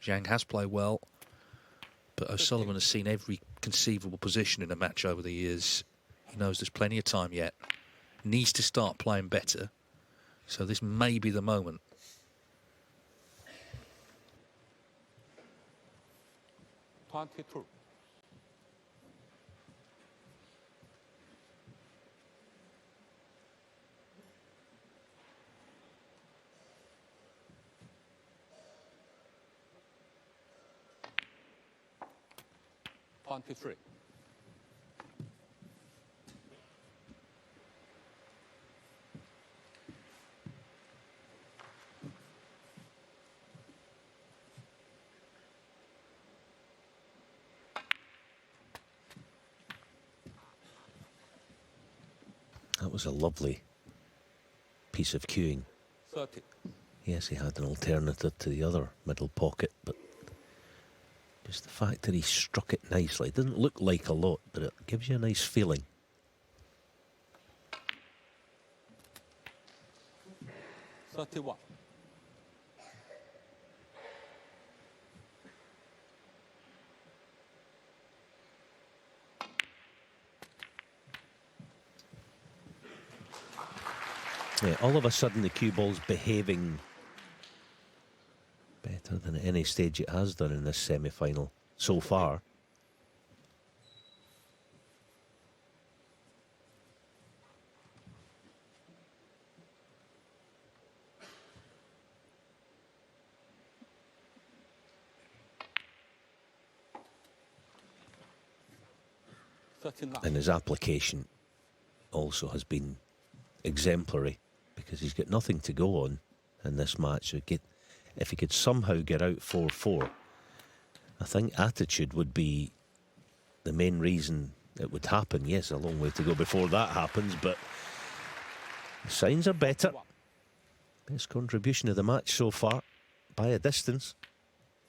Zhang has played well. But O'Sullivan has seen every conceivable position in a match over the years. He knows there's plenty of time yet. Needs to start playing better. So this may be the moment. Twenty-two. Twenty-three. That was a lovely piece of cueing. 30. Yes, he had an alternative to the other middle pocket, but just the fact that he struck it nicely. It doesn't look like a lot, but it gives you a nice feeling. 31. Yeah, all of a sudden the cue ball's behaving better than at any stage it has done in this semi-final so far. And his application also has been exemplary because he's got nothing to go on in this match. So if he could somehow get out 4-4, I think attitude would be the main reason it would happen. Yes, a long way to go before that happens, but the signs are better. Best contribution of the match so far, by a distance,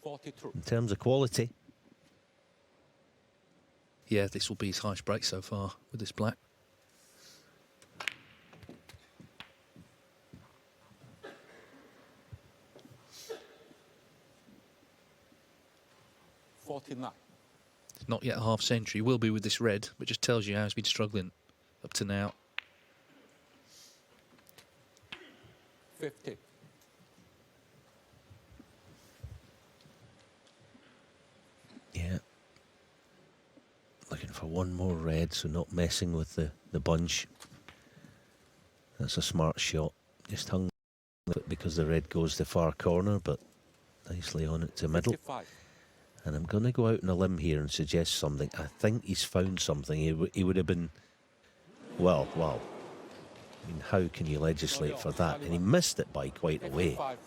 42. in terms of quality. Yeah, this will be his highest break so far with this black. It's not yet a half century. Will be with this red, but just tells you how he's been struggling up to now. 50. Yeah. Looking for one more red, so not messing with the bunch. That's a smart shot. Just hung it because the red goes the far corner, but nicely on it to middle. 55. And I'm going to go out on a limb here and suggest something. I think he's found something. He would have been... Well. I mean, how can you legislate for that? And he missed it by quite a way. 55.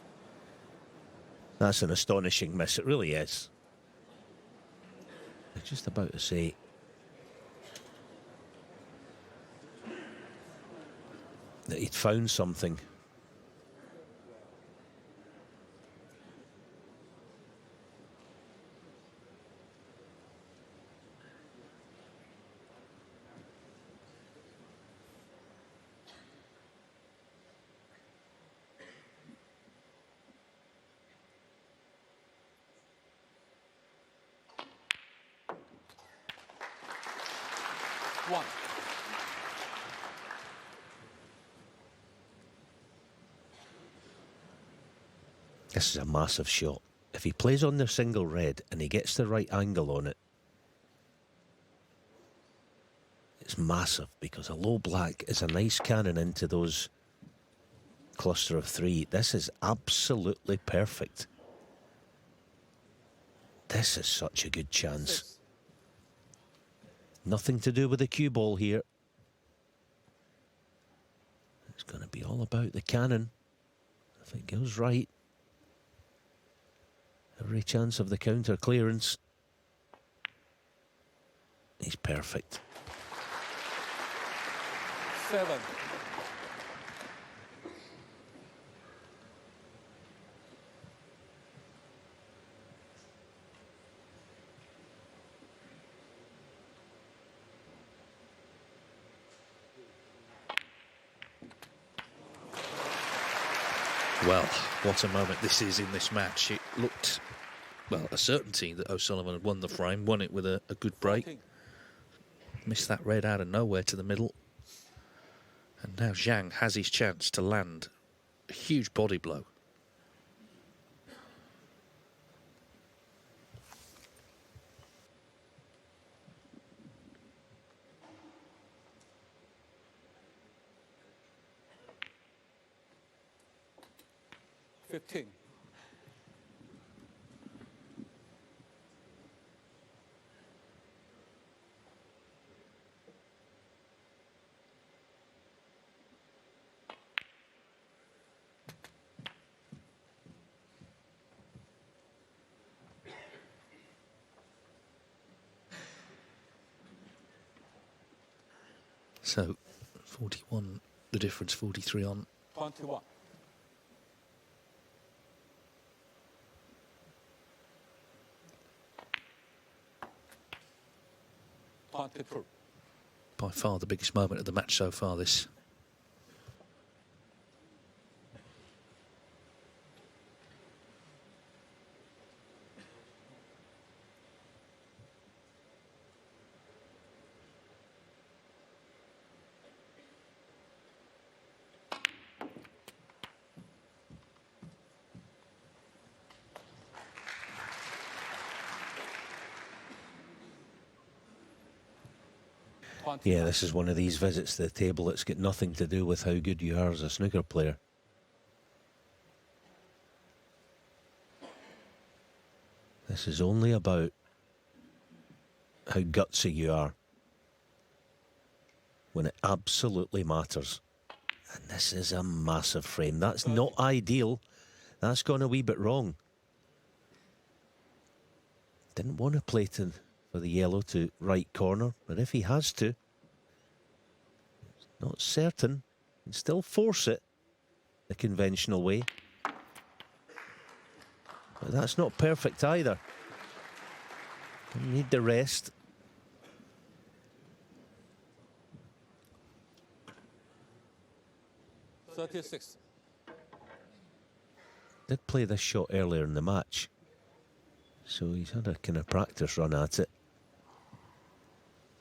That's an astonishing miss. It really is. I was just about to say... that he'd found something. One. This is a massive shot. If he plays on the single red and he gets the right angle on it, it's massive, because a low black is a nice cannon into those cluster of three. This is absolutely perfect. This is such a good chance. 6. Nothing to do with the cue ball here. It's going to be all about the cannon. If it goes right. Every chance of the counter clearance. He's perfect. 7. Well, what a moment this is in this match. It looked, well, a certainty that O'Sullivan had won the frame, won it with a good break. 14. Missed that red out of nowhere to the middle. And now Zhang has his chance to land a huge body blow. $15. So, 41, the difference, 43 on. 21. By far the biggest moment of the match so far, this. Yeah, this is one of these visits to the table that's got nothing to do with how good you are as a snooker player. This is only about how gutsy you are when it absolutely matters. And this is a massive frame. That's not ideal. That's gone a wee bit wrong. Didn't want to play for the yellow to right corner, but if he has to, not certain, and still force it the conventional way. But that's not perfect either. You need the rest. .36. Did play this shot earlier in the match, so he's had a kind of practice run at it.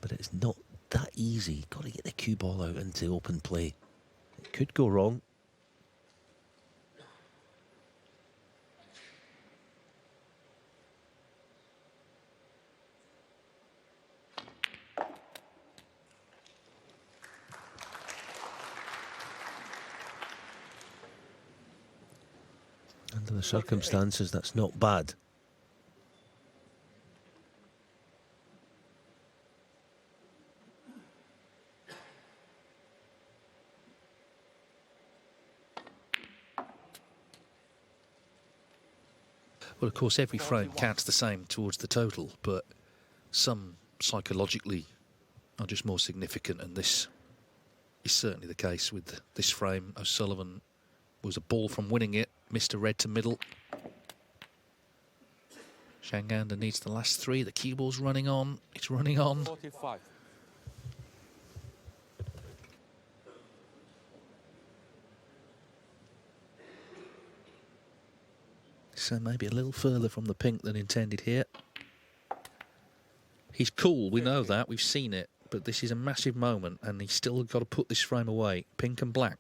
But it's not that easy. You've got to get the cue ball out into open play. It could go wrong. Under the circumstances, that's not bad. Well, of course, every frame counts the same towards the total, but some psychologically are just more significant, and this is certainly the case with this frame. O'Sullivan was a ball from winning it, missed a red to middle. Zhang needs the last three. The cue ball's running on. It's running on. 45. So maybe a little further from the pink than intended here. He's cool, we know that, we've seen it, but this is a massive moment and he's still got to put this frame away. Pink and black.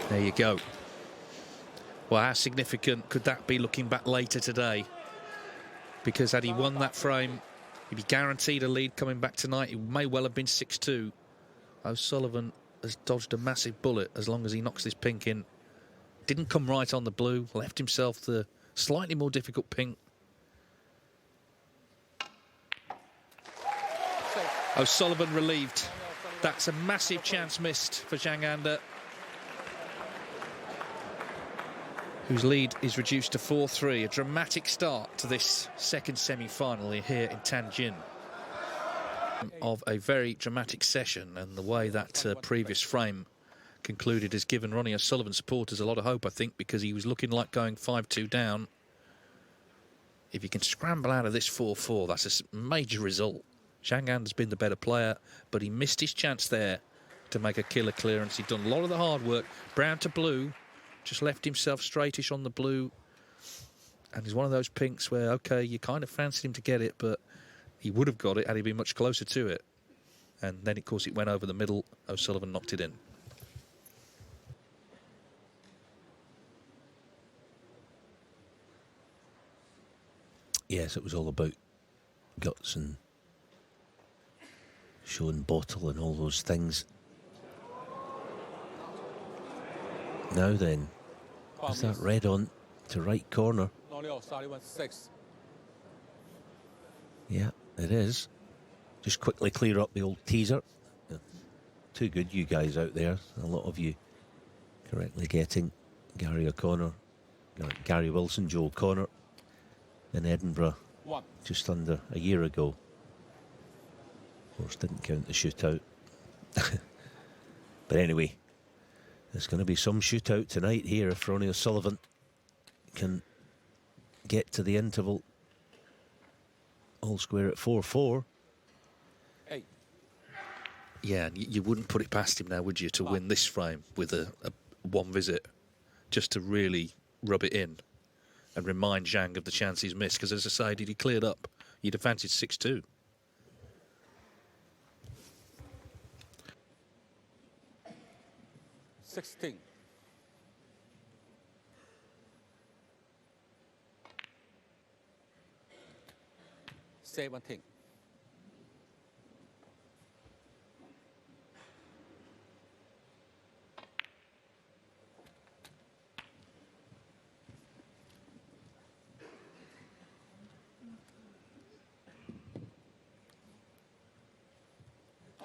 There you go. Well, how significant could that be looking back later today? Because had he won that frame, he'd be guaranteed a lead coming back tonight. It may well have been 6-2. O'Sullivan has dodged a massive bullet as long as he knocks this pink in. Didn't come right on the blue, left himself the slightly more difficult pink. O'Sullivan relieved. That's a massive chance missed for Zhang, whose lead is reduced to 4-3. A dramatic start to this second semi-final here in Tianjin. Of a very dramatic session, and the way that previous frame concluded has given Ronnie O'Sullivan supporters a lot of hope, I think, because he was looking like going 5-2 down. If you can scramble out of this 4-4, that's a major result. Zhang has been the better player, but he missed his chance there to make a killer clearance. He'd done a lot of the hard work. Brown to blue. Just left himself straightish on the blue, and he's one of those pinks where, okay, you kind of fancied him to get it, but he would have got it had he been much closer to it. And then, of course, it went over the middle. O'Sullivan knocked it in. Yes, it was all about guts and showing bottle and all those things. Now then, is that red on to right corner? Yeah, it is. Just quickly clear up the old teaser. Yeah. Too good, you guys out there. A lot of you correctly getting Gary O'Connor, Gary Wilson, Joe O'Connor in Edinburgh just under a year ago. Of course, didn't count the shootout. But anyway, there's going to be some shootout tonight here if Ronnie O'Sullivan can get to the interval all square at 4-4. Yeah, and you wouldn't put it past him now, would you, to win this frame with a one visit, just to really rub it in and remind Zhang of the chance he's missed. Because as I say, did he cleared up, you'd have fancied 6-2. 16. $17.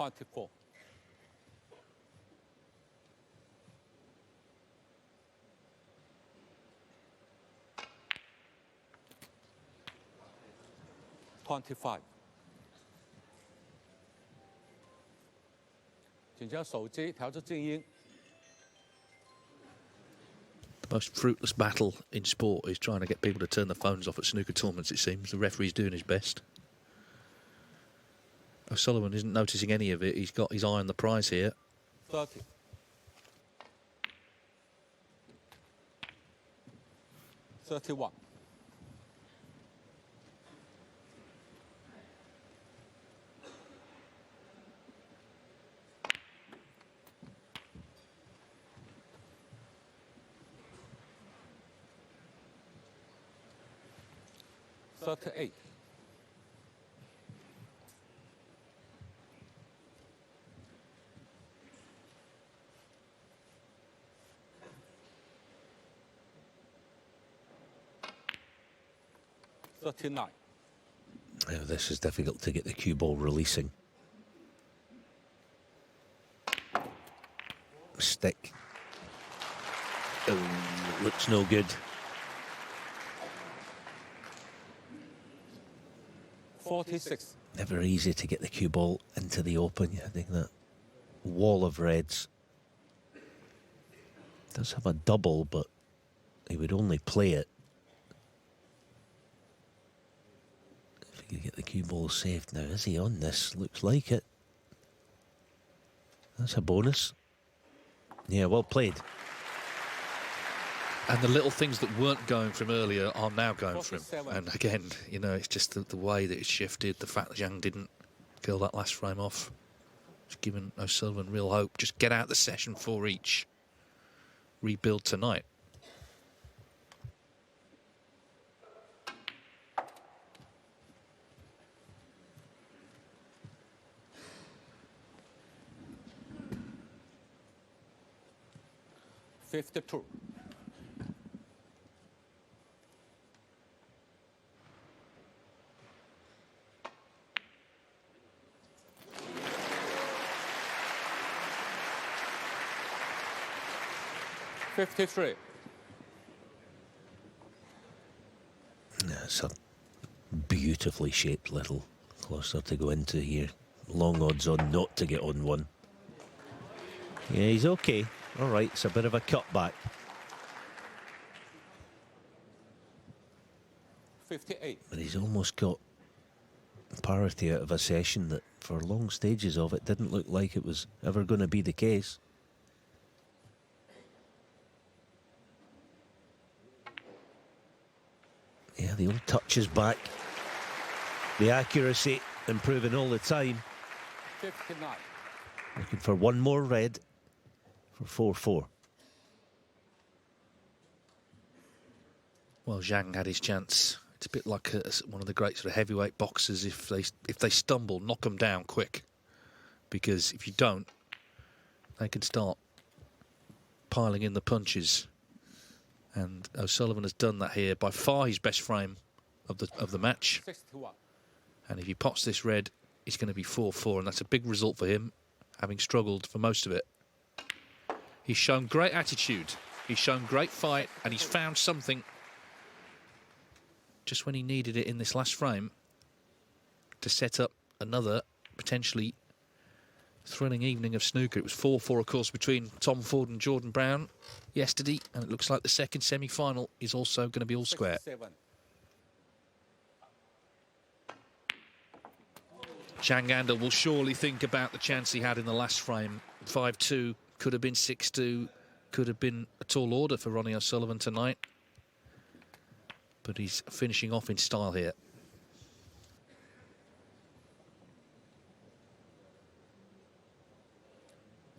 24. $25. 请将手机调至静音。 The most fruitless battle in sport is trying to get people to turn their phones off at snooker tournaments, it seems. The referee's doing his best. O'Sullivan isn't noticing any of it. He's got his eye on the prize here. 30. 31. 38. 39. Now this is difficult to get the cue ball releasing. Stick. Oh, looks no good. 46. Never easy to get the cue ball into the open. I think that wall of reds does have a double, but he would only play it if he could get the cue ball saved. Now, is he on this? Looks like it. That's a bonus. Yeah, well played. And the little things that weren't going from earlier are now going from him. 47. And again, you know, it's just the way that it's shifted, the fact that Zhang didn't kill that last frame off. It's given O'Sullivan real hope. Just get out the session for each. Rebuild tonight. $52. 53. It's a beautifully shaped little cluster to go into here. Long odds on not to get on one. Yeah, he's okay. All right, it's a bit of a cutback. 58. But he's almost got parity out of a session that for long stages of it didn't look like it was ever going to be the case. Yeah, the old touches back. The accuracy improving all the time. 59. Looking for one more red for 4-4. Well, Zhang had his chance. It's a bit like one of the great sort of heavyweight boxers. If they stumble, knock them down quick. Because if you don't, they can start piling in the punches. And O'Sullivan has done that here. By far his best frame of the match. 61. And if he pots this red, it's going to be 4-4. And that's a big result for him, having struggled for most of it. He's shown great attitude. He's shown great fight. And he's found something just when he needed it in this last frame to set up another potentially thrilling evening of snooker. It was 4-4, of course, between Tom Ford and Jordan Brown yesterday, and it looks like the second semi-final is also going to be all square. 67. Zhang Anda will surely think about the chance he had in the last frame. 5-2, could have been 6-2, could have been a tall order for Ronnie O'Sullivan tonight. But he's finishing off in style here.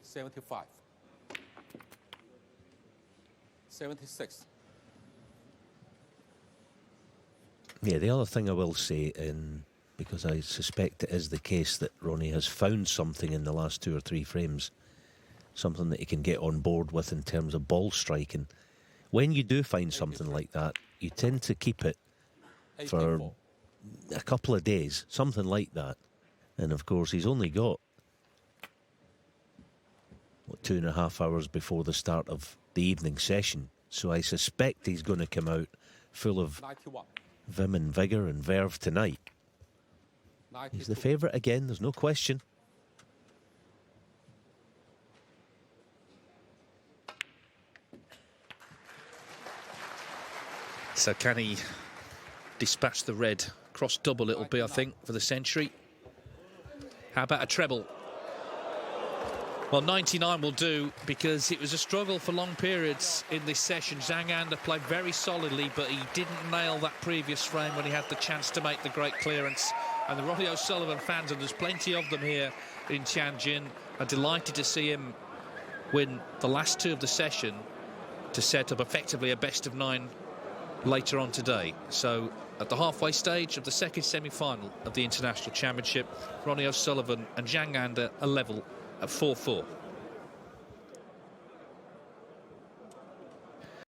75. 76. Yeah, the other thing I will say, because I suspect it is the case that Ronnie has found something in the last 2 or 3 frames, something that he can get on board with in terms of ball striking. When you do find something like that, you tend to keep it for 84. a couple of days, something like that. And of course, he's only got 2.5 hours before the start of the evening session. So I suspect he's going to come out full of 91. vim and vigour and verve tonight. He's the 92. favourite again, there's no question. So can he dispatch the red? Cross double it'll be, I think, for the century. How about a treble? Well, 99 will do, because it was a struggle for long periods in this session. Zhang played very solidly, but he didn't nail that previous frame when he had the chance to make the great clearance. And the Ronnie O'Sullivan fans, and there's plenty of them here in Tianjin, are delighted to see him win the last two of the session to set up effectively a best-of-9 later on today. So at the halfway stage of the second semi-final of the International Championship, Ronnie O'Sullivan and Zhang are level at 4-4.